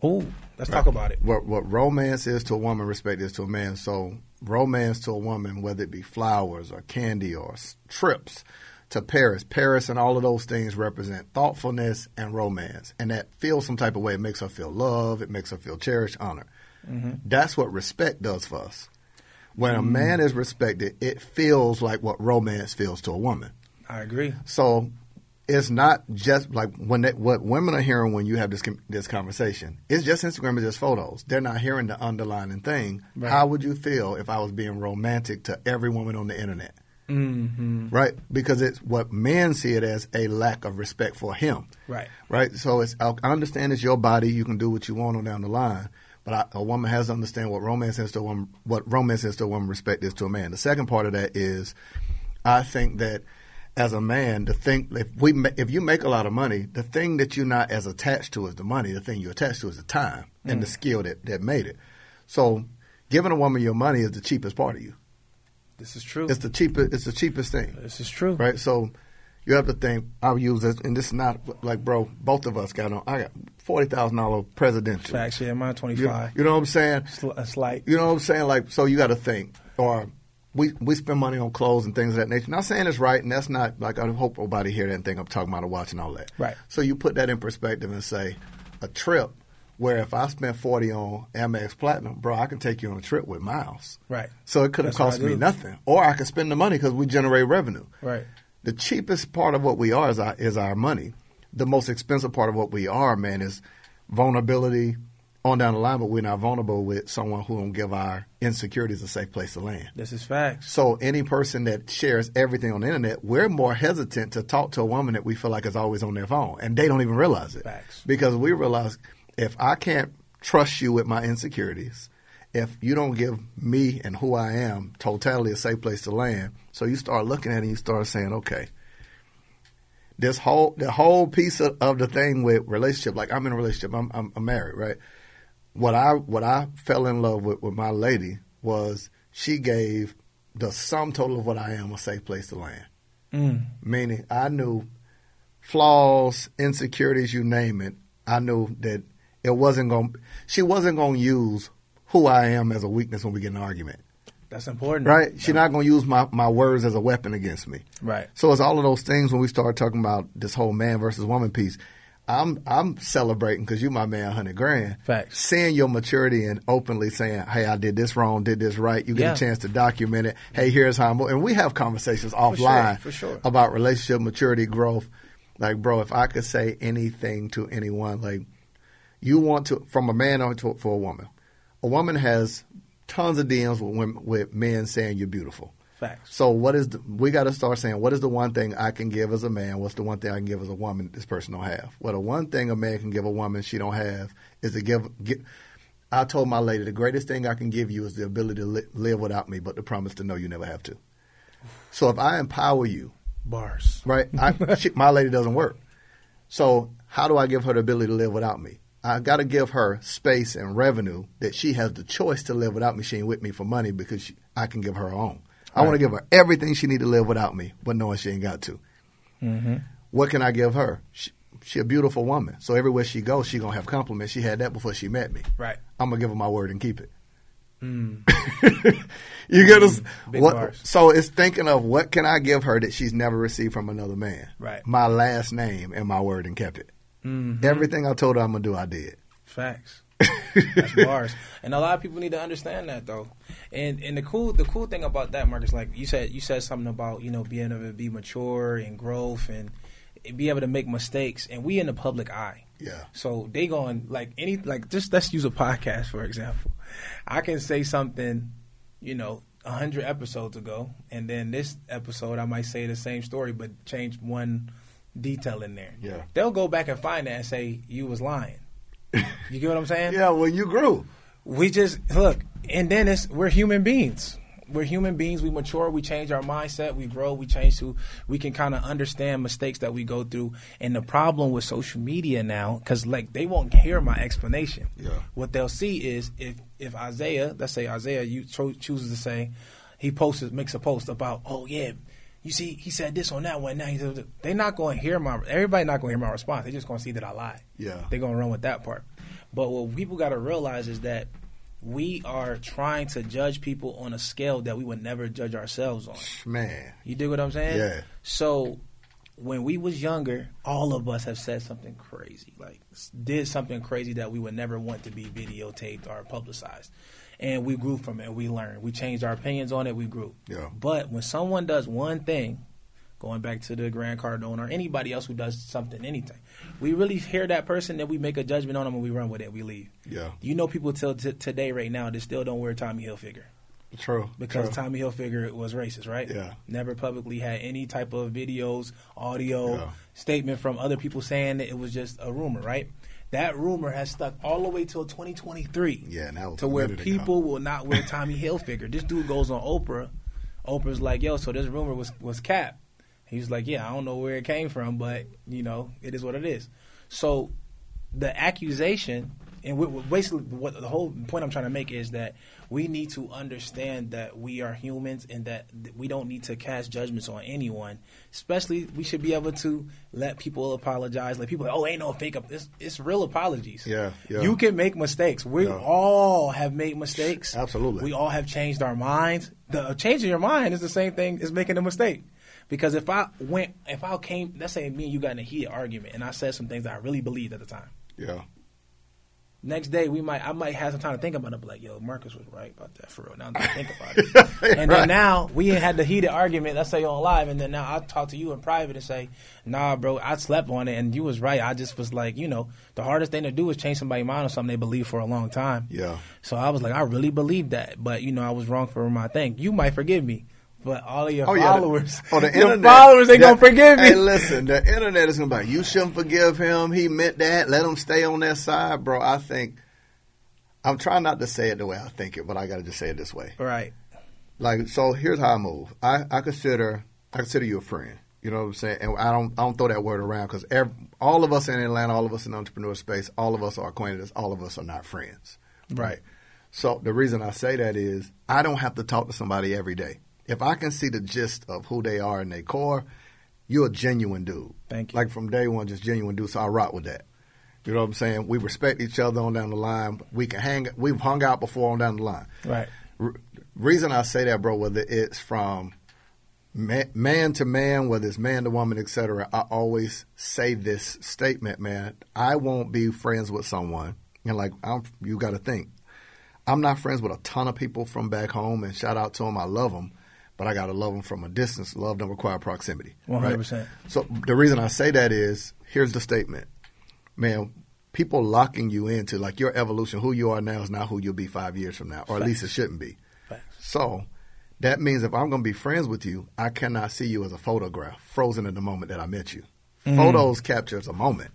Oh, let's talk about it. What romance is to a woman, respect is to a man. So romance to a woman, whether it be flowers or candy or trips to Paris. Paris and all of those things represent thoughtfulness and romance. And that feels some type of way. It makes her feel loved. It makes her feel cherished, honored. Mm-hmm. That's what respect does for us. When a man is respected, it feels like what romance feels to a woman. I agree. So it's not just like what women are hearing when you have this conversation. It's just Instagram, it's just photos. They're not hearing the underlying thing. Right. How would you feel if I was being romantic to every woman on the internet? Mm-hmm. Right? Because it's what men see it as a lack of respect for him. Right. Right? So I understand it's your body. You can do what you want on down the line. But a woman has to understand what romance is to a woman, what romance is to a woman, respect is to a man. The second part of that is, I think that as a man, if you make a lot of money, the thing that you're not as attached to is the money. The thing you're attached to is the time and the skill that made it. So, giving a woman your money is the cheapest part of you. This is true. It's the cheapest thing. This is true. Right? So, you have to think, I'll use this, and this is not, like, bro, both of us I got $40,000 presidential. Facts, yeah, mine 25. You know what I'm saying? It's like, you know what I'm saying? Like, so you got to think. Or we spend money on clothes and things of that nature. Not saying it's right, and that's not, like, I hope nobody hear that and think I'm talking about a watch and all that. Right. So you put that in perspective and say, a trip where if I spent 40 on Amex Platinum, bro, I can take you on a trip with miles. Right. So it could have cost me nothing. Or I could spend the money because we generate revenue. Right. The cheapest part of what we are is our money. The most expensive part of what we are, man, is vulnerability on down the line, but we're not vulnerable with someone who don't give our insecurities a safe place to land. This is facts. So any person that shares everything on the internet, we're more hesitant to talk to a woman that we feel like is always on their phone, and they don't even realize it. Facts. Because we realize if I can't trust you with my insecurities, if you don't give me and who I am totality a safe place to land, so you start looking at it and you start saying, okay, the whole piece of the thing with relationship, like I'm in a relationship, I'm married, right? What I fell in love with my lady was she gave the sum total of what I am a safe place to land. Meaning I knew flaws, insecurities, you name it. I knew that she wasn't going to use who I am as a weakness when we get in an argument. That's important. Right? She's not going to use my words as a weapon against me. Right. So it's all of those things when we start talking about this whole man versus woman piece. I'm celebrating because you my man, $100,000. Facts. Seeing your maturity and openly saying, hey, I did this wrong, did this right. You get a chance to document it. Hey, here's how and we have conversations offline for sure. about relationship maturity, growth. Like, bro, if I could say anything to anyone, like, you want to, from a man or for a woman. A woman has tons of DMs with men saying you're beautiful. Facts. So we got to start saying, what is the one thing I can give as a man? What's the one thing I can give as a woman this person don't have? Well, the one thing a man can give a woman she don't have is to give. I told my lady, the greatest thing I can give you is the ability to live without me, but the promise to know you never have to. So if I empower you. Bars. Right? My lady doesn't work. So how do I give her the ability to live without me? I got to give her space and revenue that she has the choice to live without me. She ain't with me for money because I can give her own. I want to give her everything she need to live without me, but knowing she ain't got to. Mm-hmm. What can I give her? She a beautiful woman. So everywhere she goes, she going to have compliments. She had that before she met me. Right. I'm going to give her my word and keep it. You get us? Big bars. So it's thinking of what can I give her that she's never received from another man? Right. My last name and my word and kept it. Everything I told her I'm going to do, I did. Facts. That's bars. And a lot of people need to understand that though. And the cool thing about that, Marcus, like you said something about, being able to be mature and growth and be able to make mistakes, and we in the public eye. Yeah. So they going just let's use a podcast for example. I can say something, 100 episodes ago, and then this episode I might say the same story but change one detail in there. Yeah. They'll go back and find that and say you was lying. You get what I'm saying? Yeah, well, you grew. We just look, and then we're human beings. We're human beings. We mature. We change our mindset. We grow. We change we can kind of understand mistakes that we go through. And the problem with social media now, because they won't hear my explanation. Yeah. What they'll see is if Isaiah, let's say Isaiah, chooses to say, makes a post about, oh yeah, you see, he said this on that one. Now they're not going to hear everybody not going to hear my response. They're just going to see that I lied. Yeah. They're going to run with that part. But what people got to realize is that we are trying to judge people on a scale that we would never judge ourselves on. Man. You dig what I'm saying? Yeah. So when we was younger, all of us have said something crazy, did something crazy that we would never want to be videotaped or publicized. And we grew from it. We learned. We changed our opinions on it. We grew. Yeah. But when someone does one thing, going back to the Grant Cardone or anybody else who does something, anything, we really hear that person, then we make a judgment on them and we run with it. We leave. Yeah. People till today right now that still don't wear Tommy Hilfiger. True. Because Tommy Hilfiger was racist, right? Yeah. Never publicly had any type of videos, audio, statement from other people saying that it was just a rumor, right? That rumor has stuck all the way till 2023. Yeah, and that was to where people will not wear Tommy Hilfiger. This dude goes on Oprah. Oprah's like, yo, so this rumor was cap. He's like, yeah, I don't know where it came from, but, it is what it is. So the accusation, and basically what the whole point I'm trying to make is that we need to understand that we are humans and that we don't need to cast judgments on anyone. Especially, we should be able to let people apologize. Like people, ain't no fake up. It's real apologies. Yeah. You can make mistakes. We all have made mistakes. Absolutely. We all have changed our minds. The changing your mind is the same thing as making a mistake. Because if I came, let's say me and you got in a heated argument and I said some things that I really believed at the time. Yeah. Next day, I might have some time to think about it, but like, yo, Marcus was right about that for real. Now that I think about it. And then now, we had the heated argument, let's say on live, and then now I talk to you in private and say, nah, bro, I slept on it, and you was right. I just was like, the hardest thing to do is change somebody's mind on something they believe for a long time. Yeah. So I was like, I really believed that, but, I was wrong for my thing. You might forgive me. But all of your followers, the followers ain't going to forgive me. Hey, listen, the internet is going to be like, you shouldn't forgive him. He meant that. Let him stay on that side. Bro, I'm trying not to say it the way I think it, but I got to just say it this way. Right. So here's how I move. I consider you a friend. You know what I'm saying? And I don't throw that word around because all of us in Atlanta, all of us in the entrepreneur space, all of us are acquaintances, all of us are not friends. Right. So the reason I say that is I don't have to talk to somebody every day. If I can see the gist of who they are in their core, you're a genuine dude. Thank you. Like from day one, just genuine dude. So I rock with that. You know what I'm saying? We respect each other on down the line. We've hung out before on down the line. Right. Reason I say that, bro, whether it's from man to man, whether it's man to woman, etc., I always say this statement, man. I won't be friends with someone. You got to think. I'm not friends with a ton of people from back home, and shout out to them. I love them. But I got to love them from a distance. Love don't require proximity. 100%. Right? So the reason I say that is, here's the statement. Man, people locking you into, like, your evolution, who you are now is not who you'll be 5 years from now. Or at least it shouldn't be. Facts. So that means if I'm going to be friends with you, I cannot see you as a photograph, frozen in the moment that I met you. Photos captures a moment.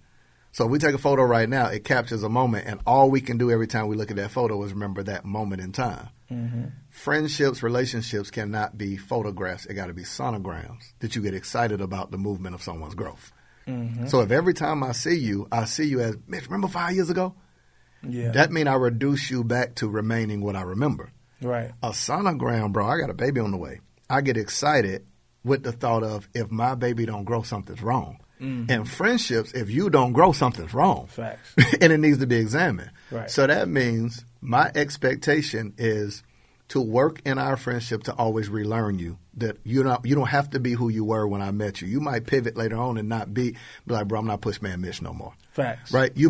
So if we take a photo right now, it captures a moment, and all we can do every time we look at that photo is remember that moment in time. Mm-hmm. Friendships, relationships cannot be photographs. It got to be sonograms that you get excited about the movement of someone's growth. Mm-hmm. So if every time I see you as, Mitch, remember 5 years ago? Yeah. That means I reduce you back to remaining what I remember. Right. A sonogram, bro, I got a baby on the way. I get excited with the thought of if my baby don't grow, something's wrong. Mm-hmm. And friendships, if you don't grow, something's wrong. Facts. And it needs to be examined. Right. So that means My expectation is to work in our friendship to always relearn you. That you don't have to be who you were when I met you. You might pivot later on and not be like, bro, I'm not Pushman Mitch no more. Facts. Right? You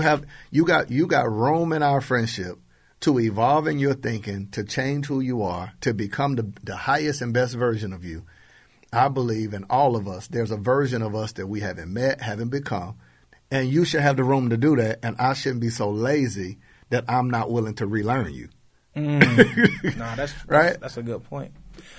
got room in our friendship to evolve in your thinking, to change who you are, to become the highest and best version of you. I believe in all of us. There's a version of us that we haven't met, haven't become, and you should have the room to do that. And I shouldn't be so lazy that I'm not willing to relearn you. Nah, that's right. That's a good point.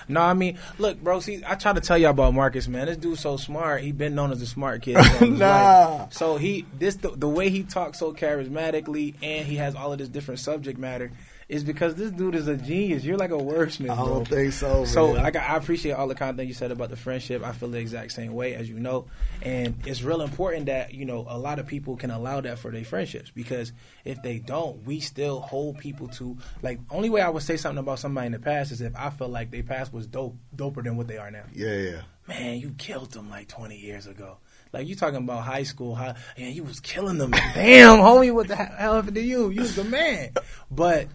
No, I mean, look, bro. See, I try to tell y'all about Marcus, man. This dude's so smart. He been known as a smart kid. Nah. So the way he talks so charismatically, and he has all of this different subject matter, is because this dude is a genius. You're like a wordsmith, bro. I don't think so, man. So, like, I appreciate all the content you said about the friendship. I feel the exact same way, as you know. And it's real important that, a lot of people can allow that for their friendships. Because if they don't, we still hold people to, like, only way I would say something about somebody in the past is if I felt like their past was doper than what they are now. Yeah. Man, you killed them like 20 years ago. Like, you talking about high school, and you was killing them. Damn, homie, what the hell happened to you? You was the man. But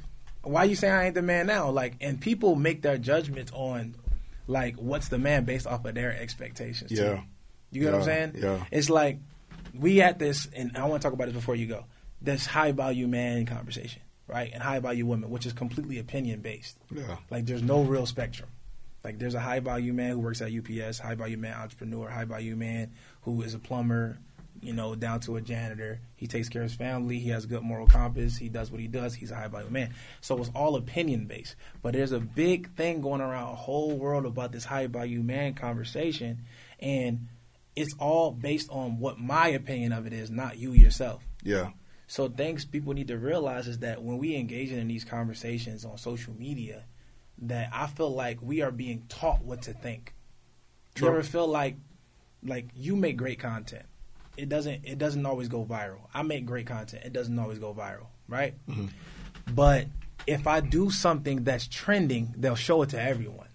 why you saying I ain't the man now? Like, and people make their judgments on, like, what's the man based off of their expectations, too. Yeah. You get what I'm saying? Yeah. It's like, we had this, and I want to talk about this before you go, this high-value man conversation, right? And high-value women, which is completely opinion-based. Yeah. Like, there's no real spectrum. Like, there's a high-value man who works at UPS, high-value man entrepreneur, high-value man who is a plumber, down to a janitor. He takes care of his family. He has a good moral compass. He does what he does. He's a high-value man. So it's all opinion-based. But there's a big thing going around the whole world about this high-value man conversation, and it's all based on what my opinion of it is, not you yourself. Yeah. So things people need to realize is that when we engage in these conversations on social media, that I feel like we are being taught what to think. True. You ever feel like you make great content? It doesn't always go viral. I make great content. It doesn't always go viral, right? Mm-hmm. But if I do something that's trending, they'll show it to everyone.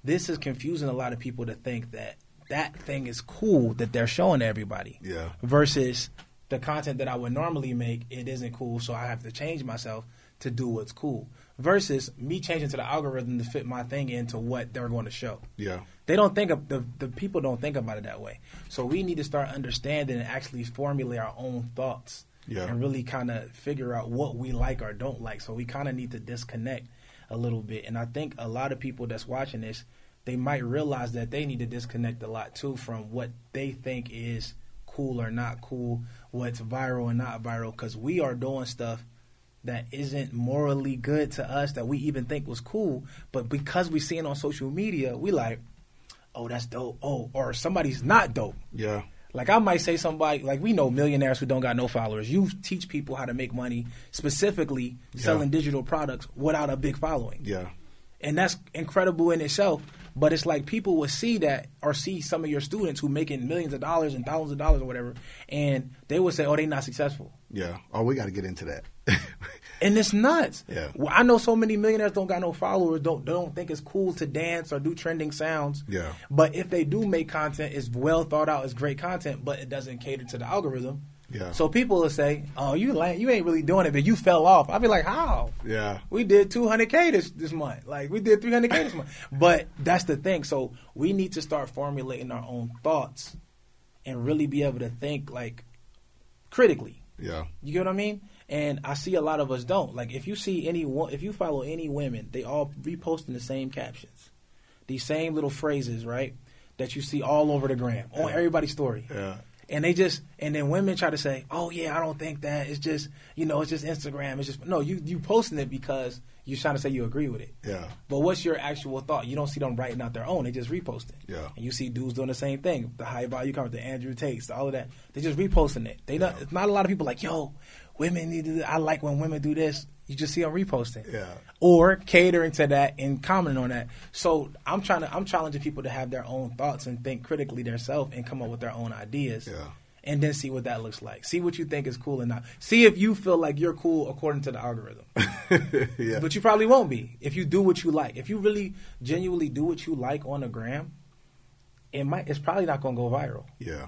This is confusing a lot of people to think that thing is cool that they're showing to everybody. Yeah. Versus the content that I would normally make, it isn't cool, so I have to change myself to do what's cool. Versus me changing to the algorithm to fit my thing into what they're going to show. Yeah. They don't think of the people don't think about it that way. So we need to start understanding and actually formulate our own thoughts. Yeah. And really kind of figure out what we like or don't like. So we kind of need to disconnect a little bit. And I think a lot of people that's watching this, they might realize that they need to disconnect a lot too from what they think is cool or not cool, what's viral and not viral, because we are doing stuff that isn't morally good to us that we even think was cool, but because we see it on social media, we like, oh, that's dope. Oh, or somebody's not dope. Yeah. Like I might say somebody, like we know millionaires who don't got no followers. You teach people how to make money, specifically selling digital products without a big following. Yeah. And that's incredible in itself. But it's like people will see that or see some of your students who making millions of dollars and thousands of dollars or whatever, and they would say, oh, they not successful. Yeah. Oh, we got to get into that. And it's nuts. Yeah. Well, I know so many millionaires don't got no followers, don't think it's cool to dance or do trending sounds. Yeah. But if they do make content, it's well thought out, it's great content, but it doesn't cater to the algorithm. Yeah. So people will say, oh, you ain't really doing it, but you fell off. I'll be like, how? Yeah. We did 200K this month. Like, we did 300K this month. But that's the thing. So we need to start formulating our own thoughts and really be able to think, like, critically. Yeah. You get what I mean? And I see a lot of us don't. Like, if you follow any women, they all reposting the same captions. These same little phrases, right, that you see all over the gram, on everybody's story. Yeah. And then women try to say, oh, yeah, I don't think that. It's just, it's just Instagram. It's just, no, you posting it because you're trying to say you agree with it. Yeah. But what's your actual thought? You don't see them writing out their own. They just reposting. Yeah. And you see dudes doing the same thing. The high value comment, the Andrew Tates, all of that. They just reposting it. It's not a lot of people like, yo, women need to, I like when women do this. You just see them reposting. Yeah. Or catering to that and commenting on that. So I'm challenging people to have their own thoughts and think critically themselves and come up with their own ideas. Yeah. And then see what that looks like. See what you think is cool and not. See if you feel like you're cool according to the algorithm. Yeah. But you probably won't be if you do what you like. If you really genuinely do what you like on the gram, it's probably not going to go viral. Yeah.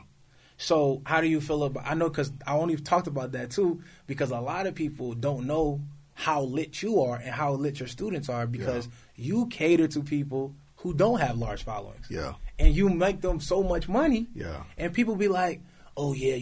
So how do you feel about? I know because I only talked about that too because a lot of people don't know how lit you are and how lit your students are because you cater to people who don't have large followings. Yeah. And you make them so much money. Yeah. And people be like, oh, yeah,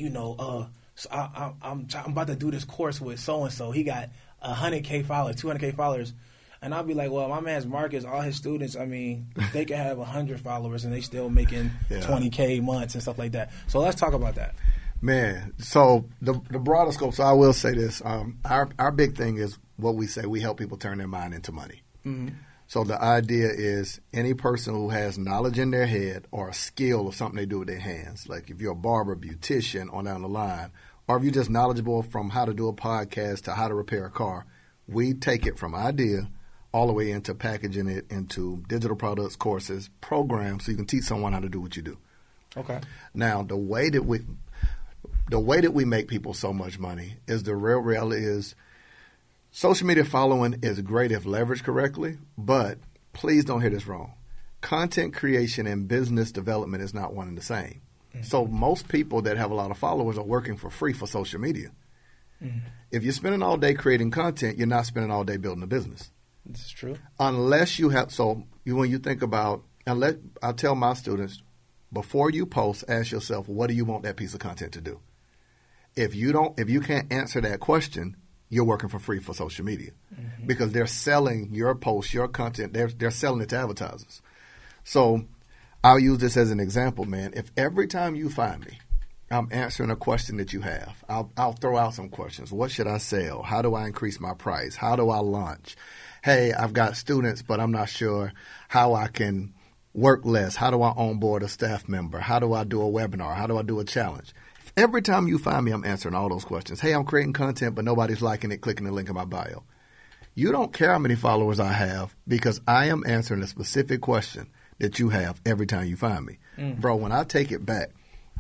so I'm about to do this course with so-and-so. He got 100K followers, 200K followers. And I'll be like, well, my man's Marcus, all his students, I mean, they can have 100 followers and they still making 20K months and stuff like that. So let's talk about that. Man, so the broader scope, so I will say this. Our big thing is what we say, we help people turn their mind into money. Mm-hmm. So the idea is any person who has knowledge in their head or a skill or something they do with their hands, like if you're a barber, beautician, on down the line, or if you're just knowledgeable from how to do a podcast to how to repair a car, we take it from idea all the way into packaging it into digital products, courses, programs, so you can teach someone how to do what you do. Okay. Now, the way that we make people so much money is the real reality is social media following is great if leveraged correctly, but please don't hear this wrong. Content creation and business development is not one and the same. Mm-hmm. So most people that have a lot of followers are working for free for social media. Mm-hmm. If you're spending all day creating content, you're not spending all day building a business. This is true. Unless you have, when you think about, I tell my students, before you post, ask yourself, what do you want that piece of content to do? If you can't answer that question, you're working for free for social media, because they're selling your post, your content. They're selling it to advertisers. So I'll use this as an example, man. If every time you find me, I'm answering a question that you have, I'll throw out some questions. What should I sell? How do I increase my price? How do I launch? Hey, I've got students, but I'm not sure how I can work less. How do I onboard a staff member? How do I do a webinar? How do I do a challenge? Every time you find me, I'm answering all those questions. Hey, I'm creating content, but nobody's liking it, clicking the link in my bio. You don't care how many followers I have because I am answering a specific question that you have every time you find me. Bro, when I take it back,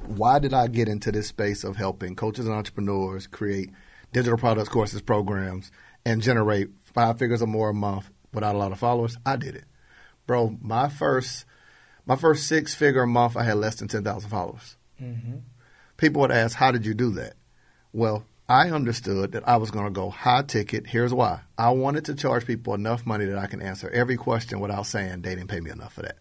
why did I get into this space of helping coaches and entrepreneurs create digital products, courses, programs, and generate 5 figures or more a month without a lot of followers? I did it. Bro, my first 6-figure a month, I had less than 10,000 followers. Mm-hmm. People would ask, how did you do that? Well, I understood that I was going to go high ticket. Here's why. I wanted to charge people enough money that I can answer every question without saying they didn't pay me enough for that.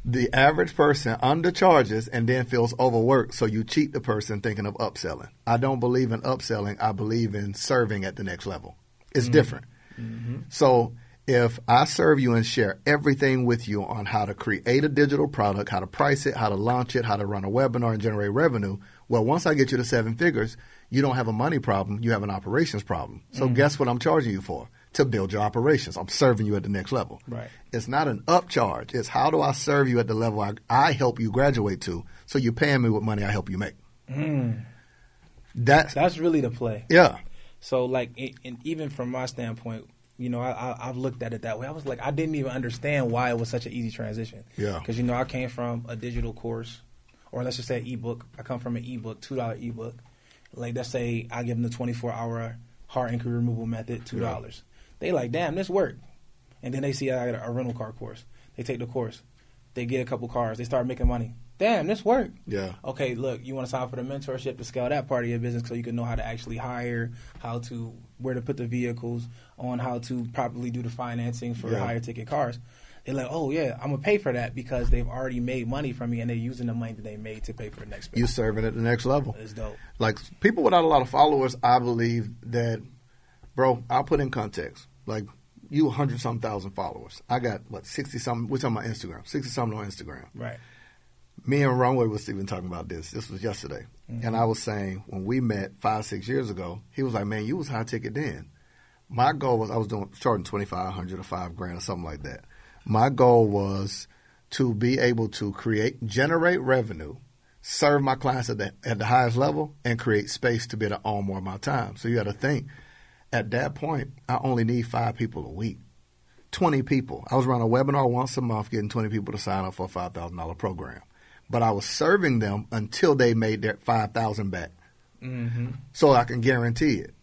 The average person undercharges and then feels overworked, so you cheat the person thinking of upselling. I don't believe in upselling. I believe in serving at the next level. It's different. Mm-hmm. So if I serve you and share everything with you on how to create a digital product, how to price it, how to launch it, how to run a webinar and generate revenue, well, once I get you to 7 figures, you don't have a money problem. You have an operations problem. So guess what I'm charging you for? To build your operations. I'm serving you at the next level. Right. It's not an upcharge. It's how do I serve you at the level I help you graduate to, so you're paying me with money I help you make. That's really the play. Yeah. So, like, and even from my standpoint, you know, I've looked at it that way. I was like, I didn't even understand why it was such an easy transition. Yeah. Because, you know, I came from a digital course, or let's just say an ebook. I come from an ebook, $2 ebook. Like, let's say I give them the 24-hour heart injury removal method, $2. Yeah. They like, damn, this worked. And then they see I got a rental car course. They take the course. They get a couple cars. They start making money. Damn, this worked. Yeah. Okay, look, you want to sign up for the mentorship to scale that part of your business so you can know how to actually hire, where to put the vehicles, on how to properly do the financing for higher ticket cars. They're like, oh, yeah, I'm going to pay for that because they've already made money from me and they're using the money that they made to pay for the next spend. You serving at the next level. It's dope. Like, people without a lot of followers, I believe that, bro, I'll put in context. Like, you 100-something thousand followers. I got, 60-something, we're talking about Instagram, 60-something on Instagram. Right. Me and Runway was even talking about this. This was yesterday. Mm-hmm. And I was saying, when we met 5-6 years ago, he was like, man, you was high ticket then. My goal was, I was charging $2,500 or $5,000 or something like that. My goal was to be able to generate revenue, serve my clients at the highest level, and create space to be able to own more of my time. So you got to think, at that point, I only need 5 people a week, 20 people. I was running a webinar once a month, getting 20 people to sign up for a $5,000 program. But I was serving them until they made their $5,000 back, so I can guarantee it.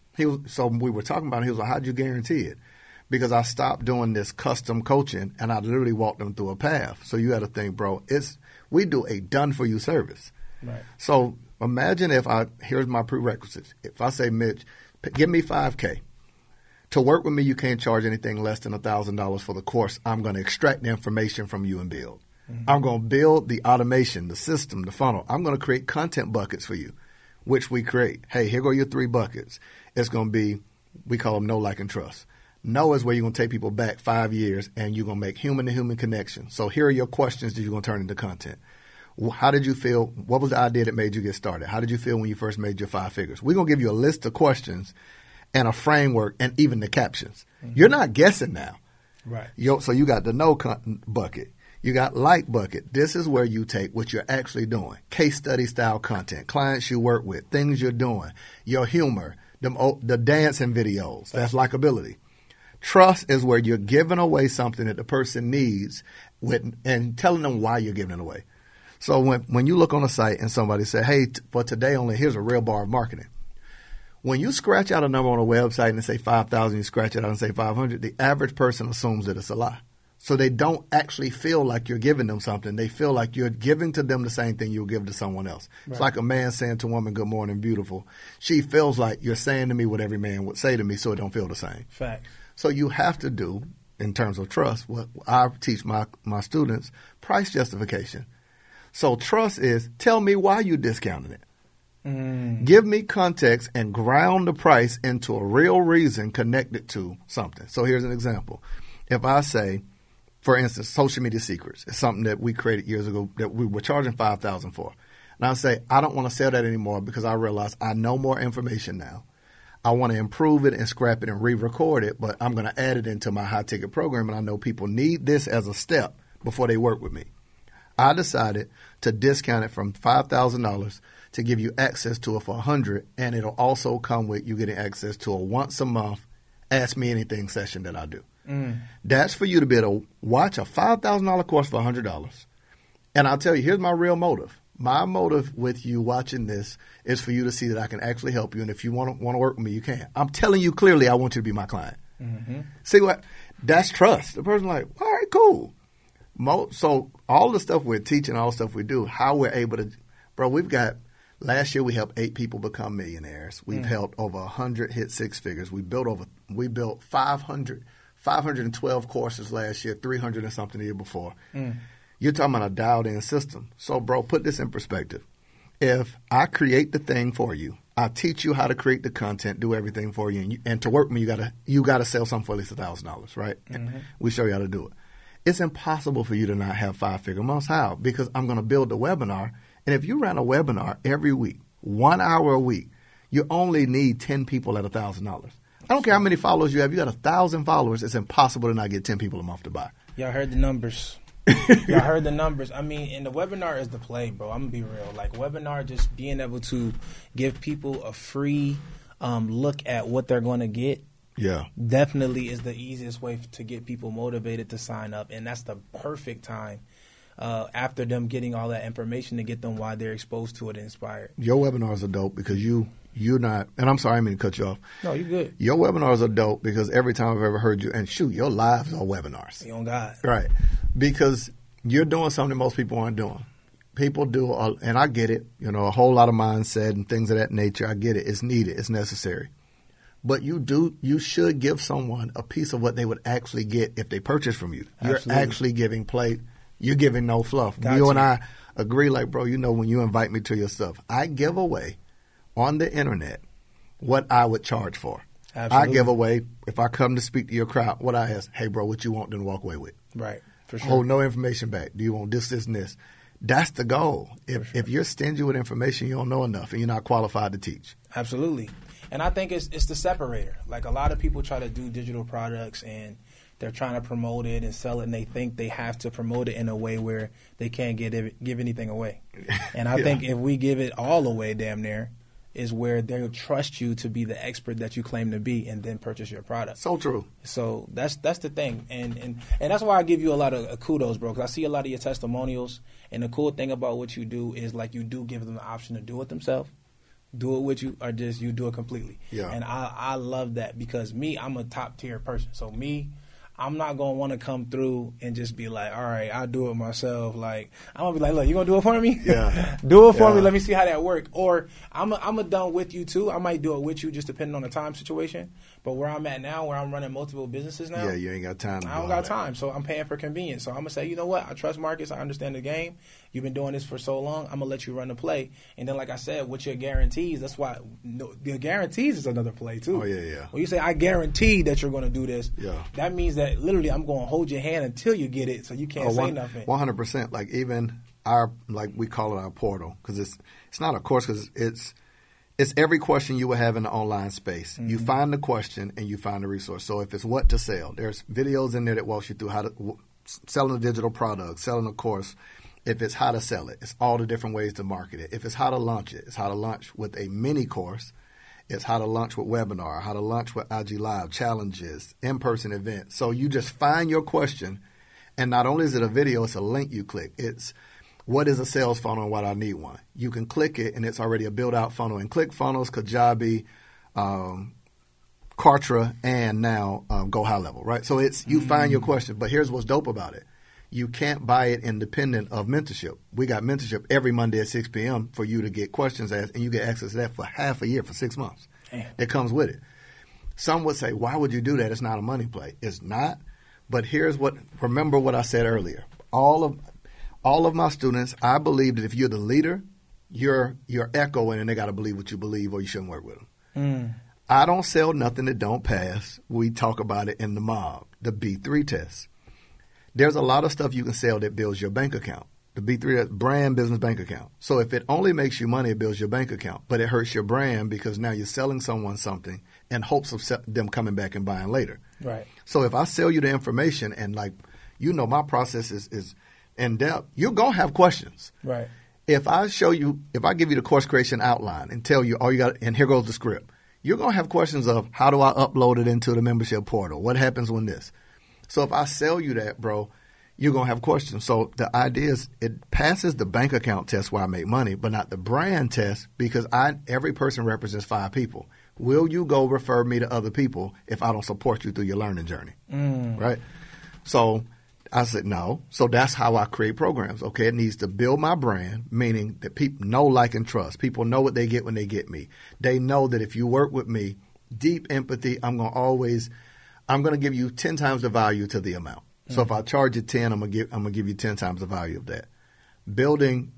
So we were talking about it. He was like, how'd you guarantee it? Because I stopped doing this custom coaching, and I literally walked them through a path. So you got to think, bro, we do a done-for-you service. Right. So imagine here's my prerequisites. If I say, Mitch, Give me $5K. To work with me, you can't charge anything less than $1,000 for the course. I'm going to extract the information from you and build. Mm-hmm. I'm going to build the automation, the system, the funnel. I'm going to create content buckets for you, which we create. Hey, here go your 3 buckets. It's going to be, we call them know, like, and trust. Know is where you're going to take people back 5 years and you're going to make human-to-human connection. So here are your questions that you're going to turn into content. How did you feel? What was the idea that made you get started? How did you feel when you first made your 5 figures? We're going to give you a list of questions and a framework and even the captions. Mm-hmm. You're not guessing now. Right. So you got the know bucket. You got like bucket. This is where you take what you're actually doing. Case study style content, clients you work with, things you're doing, your humor, the dancing videos. That's likability. Trust is where you're giving away something that the person needs and telling them why you're giving it away. So when you look on a site and somebody say, hey, for today only, here's a real bar of marketing. When you scratch out a number on a website and say 5,000, you scratch it out and say 500, the average person assumes that it's a lie. So they don't actually feel like you're giving them something. They feel like you're giving to them the same thing you'll give to someone else. Right. It's like a man saying to a woman, good morning, beautiful. She feels like you're saying to me what every man would say to me, so it don't feel the same. Fact. So you have to do, in terms of trust, what I teach my students, price justification. So trust is, tell me why you discounted it. Give me context and ground the price into a real reason connected to something. So here's an example. If I say, for instance, social media secrets is something that we created years ago that we were charging $5,000 for. And I say, I don't want to sell that anymore because I realize I know more information now. I want to improve it and scrap it and re-record it, but I'm going to add it into my high-ticket program, and I know people need this as a step before they work with me. I decided to discount it from $5,000 to give you access to it for $100, and it'll also come with you getting access to a once-a-month Ask Me Anything session that I do. That's for you to be able to watch a $5,000 course for $100. And I'll tell you, here's my real motive. My motive with you watching this is for you to see that I can actually help you, and if you want to work with me, you can. I'm telling you clearly I want you to be my client. Mm-hmm. See what? That's trust. The person's like, all right, cool. So all the stuff we're teaching, all the stuff we do, how we're able to – bro, we've got – last year we helped 8 people become millionaires. We've helped over 100 hit 6 figures. We built 512 courses last year, 300 and something the year before. You're talking about a dialed-in system. So, bro, put this in perspective. If I create the thing for you, I teach you how to create the content, do everything for you, and to work with me, you gotta sell something for at least $1,000, right? Mm-hmm. We show you how to do it. It's impossible for you to not have 5-figure months. How? Because I'm going to build a webinar, and if you ran a webinar every week, 1 hour a week, you only need 10 people at $1,000. I don't care how many followers you have. You got 1,000 followers. It's impossible to not get 10 people a month to buy. Y'all heard the numbers. Y'all heard the numbers. I mean, and the webinar is the play, bro. I'm going to be real. Like, webinar, just being able to give people a free look at what they're going to get. Yeah. Definitely is the easiest way to get people motivated to sign up. And that's the perfect time after them getting all that information to get them why they're exposed to it and inspired. Your webinars are dope because you're not, and I'm sorry, I didn't mean to cut you off. No, you're good. Your webinars are dope because every time I've ever heard you, and shoot, your lives are webinars. On God. Right. Because you're doing something most people aren't doing. People do, and I get it, a whole lot of mindset and things of that nature. I get it. It's needed. It's necessary. But you should give someone a piece of what they would actually get if they purchase from you. Absolutely. You're actually giving play. You're giving no fluff. You and I agree, like, bro, when you invite me to your stuff, I give away on the internet what I would charge for. Absolutely. I give away, if I come to speak to your crowd, what I ask, hey, bro, what you want, then walk away with. Right, for sure. Hold no information back. Do you want this, and this? That's the goal. If you're stingy with information, you don't know enough, and you're not qualified to teach. Absolutely. And I think it's the separator. Like, a lot of people try to do digital products and they're trying to promote it and sell it, and they think they have to promote it in a way where they can't give anything away. And I think if we give it all away damn near is where they'll trust you to be the expert that you claim to be and then purchase your product. So true. So that's the thing. And that's why I give you a lot of kudos, bro, because I see a lot of your testimonials. And the cool thing about what you do is, like, you do give them the option to do it themselves. Do it with you, or just you do it completely. Yeah. And I love that because I'm a top tier person. So I'm not going to want to come through and just be like, all right, I'll do it myself. Like, I'm going to be like, look, you going to do it for me? Yeah. Do it for me. Let me see how that works. Or I'm done with you too. I might do it with you just depending on the time situation. But where I'm at now, where I'm running multiple businesses now. Yeah, you ain't got time. I don't got time. So I'm paying for convenience. So I'm going to say, you know what? I trust Marcus. I understand the game. You've been doing this for so long. I'm going to let you run the play. And then, like I said, with your guarantees, that's why the guarantees is another play too. Oh, yeah. When you say, I guarantee that you're going to do this, that means that literally I'm going to hold your hand until you get it so you can't say nothing. 100%. Like even we call it our portal because it's not a course because it's every question you will have in the online space. Mm-hmm. You find the question and you find the resource. So if it's what to sell, there's videos in there that walks you through how to selling a digital product, selling a course. If it's how to sell it, it's all the different ways to market it. If it's how to launch it, it's how to launch with a mini course. It's how to launch with webinar, how to launch with IG Live, challenges, in-person events. So you just find your question, and not only is it a video, it's a link you click. It's what is a sales funnel and why do I need one? You can click it, and it's already a build-out funnel. And ClickFunnels, Kajabi, Kartra, and now Go High Level, right? So it's you find your question. But here's what's dope about it. You can't buy it independent of mentorship. We got mentorship every Monday at 6 p.m. for you to get questions asked, and you get access to that for half a year, for 6 months. Damn. It comes with it. Some would say, why would you do that? It's not a money play. It's not. But remember what I said earlier. All of my students, I believe that if you're the leader, you're echoing, and they got to believe what you believe or you shouldn't work with them. I don't sell nothing that don't pass. We talk about it in the mob, the B3 test. There's a lot of stuff you can sell that builds your bank account. The B3 brand business bank account. So if it only makes you money, it builds your bank account. But it hurts your brand because now you're selling someone something in hopes of them coming back and buying later. Right. So if I sell you the information and my process is in depth, you're going to have questions. Right. If I give you the course creation outline and tell you all you got, and here goes the script, you're going to have questions of how do I upload it into the membership portal? What happens when this? So if I sell you that, bro, you're going to have questions. So the idea is it passes the bank account test where I make money, but not the brand test because every person represents 5 people. Will you go refer me to other people if I don't support you through your learning journey? Right? So I said no. So that's how I create programs. Okay, it needs to build my brand, meaning that people know, like, and trust. People know what they get when they get me. They know that if you work with me, deep empathy, I'm going to give you 10 times the value to the amount. So if I charge you 10, I'm gonna give you 10 times the value of that. Building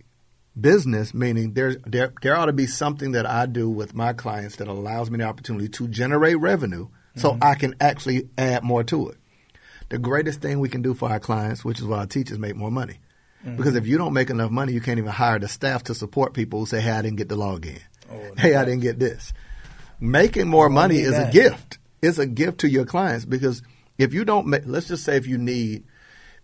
business, meaning there ought to be something that I do with my clients that allows me the opportunity to generate revenue so I can actually add more to it. The greatest thing we can do for our clients, which is what I teach, is make more money. Because if you don't make enough money, you can't even hire the staff to support people who say, hey, I didn't get the login. Hey, I didn't get this. Making more money is a gift. It's a gift to your clients because if you don't make, let's just say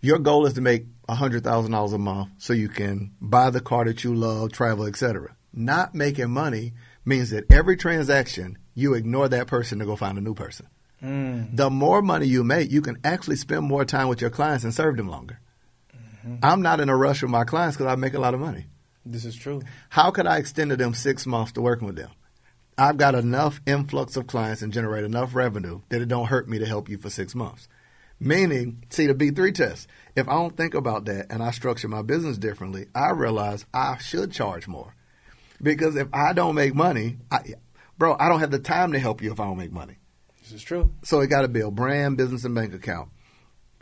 your goal is to make $100,000 a month so you can buy the car that you love, travel, etc. Not making money means that every transaction you ignore that person to go find a new person. The more money you make, you can actually spend more time with your clients and serve them longer. I'm not in a rush with my clients because I make a lot of money. This is true. How could I extend to them 6 months to working with them? I've got enough influx of clients and generate enough revenue that it don't hurt me to help you for 6 months. Meaning, see, the B3 test, if I don't think about that and I structure my business differently, I realize I should charge more. Because if I don't make money, I don't have the time to help you if I don't make money. This is true. So it got to build brand, business, and bank account.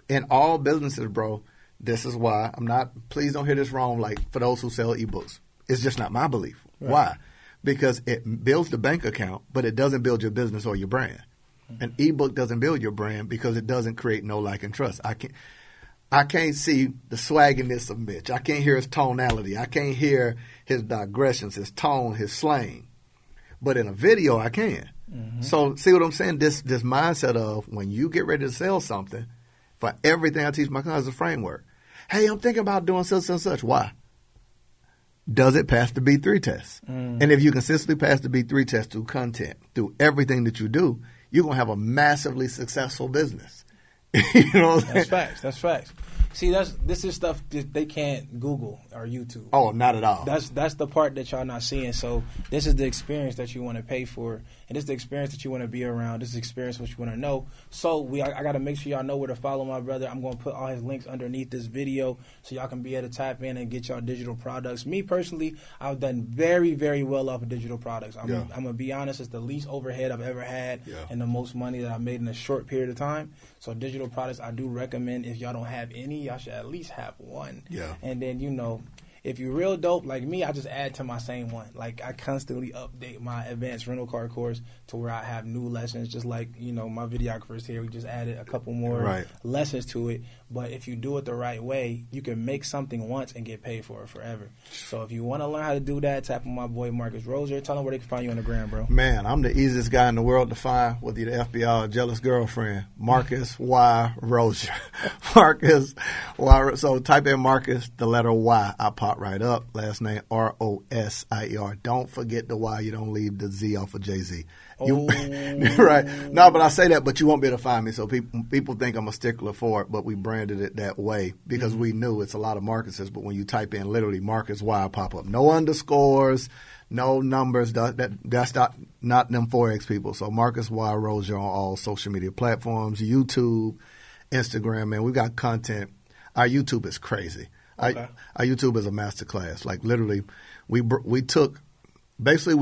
In all businesses, bro, this is why please don't hear this wrong, like for those who sell ebooks. It's just not my belief. Right. Why? Because it builds the bank account, but it doesn't build your business or your brand. An ebook doesn't build your brand because it doesn't create no like and trust. I can't see the swagginess of Mitch. I can't hear his tonality. I can't hear his digressions, his tone, his slang. But in a video, I can. So see what I'm saying? This mindset of when you get ready to sell something, for everything I teach my clients is a framework. Hey, I'm thinking about doing such and such. Why? Does it pass the B3 test? And if you consistently pass the B3 test through content, through everything that you do, you're going to have a massively successful business. You know what I'm saying? That's facts. That's facts. See, this is stuff that they can't Google or YouTube. Oh, not at all. That's the part that y'all not seeing. So this is the experience that you want to pay for, and this is the experience that you want to be around. This is the experience what you want to know. So I got to make sure y'all know where to follow my brother. I'm going to put all his links underneath this video so y'all can be able to tap in and get y'all digital products. Me personally, I've done very, very well off of digital products. I'm going to be honest, it's the least overhead I've ever had and the most money that I've made in a short period of time. So digital products, I do recommend. If y'all don't have any, y'all should at least have one. Yeah. And then, if you're real dope like me, I just add to my same one. Like, I constantly update my advanced rental car course to where I have new lessons. Just like, my videographers here, we just added a couple more lessons to it. But if you do it the right way, you can make something once and get paid for it forever. So if you want to learn how to do that, tap on my boy Marcus Rozier. Tell them where they can find you on the gram, bro. Man, I'm the easiest guy in the world to find, whether you're the FBI or jealous girlfriend. Marcus Y. Rozier. Marcus Y. So type in Marcus, the letter Y. I pop right up. Last name Rosier. Don't forget the Y. You don't leave the Z off of Jay-Z. Right. No, but I say that, but you won't be able to find me. So people think I'm a stickler for it, but we branded it that way because we knew it's a lot of Marcuses. But when you type in literally Marcus Y, pop up. No underscores, no numbers. That's not them Forex people. So Marcus Y Rozier on all social media platforms, YouTube, Instagram. Man, we got content. Our YouTube is crazy. Okay. Our YouTube is a masterclass. Like literally, we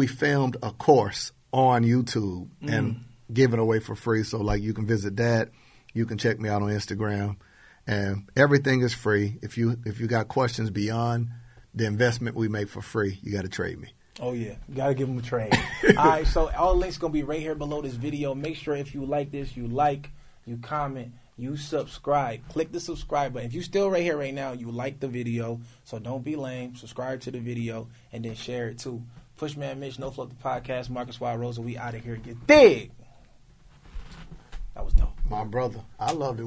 filmed a course on YouTube and give it away for free. So like you can visit that. You can check me out on Instagram, and everything is free. If you got questions beyond the investment we make for free, you got to trade me. Oh yeah, you got to give them a trade. All right, so all the links gonna be right here below this video. Make sure if you like this, you comment, you subscribe. Click the subscribe button. If you still right here right now, you like the video, so don't be lame. Subscribe to the video and then share it too. Pushman Mitch, No Float the Podcast, Marcus Y. Rosa. We out of here. Get big. That was dope. My brother, I loved it.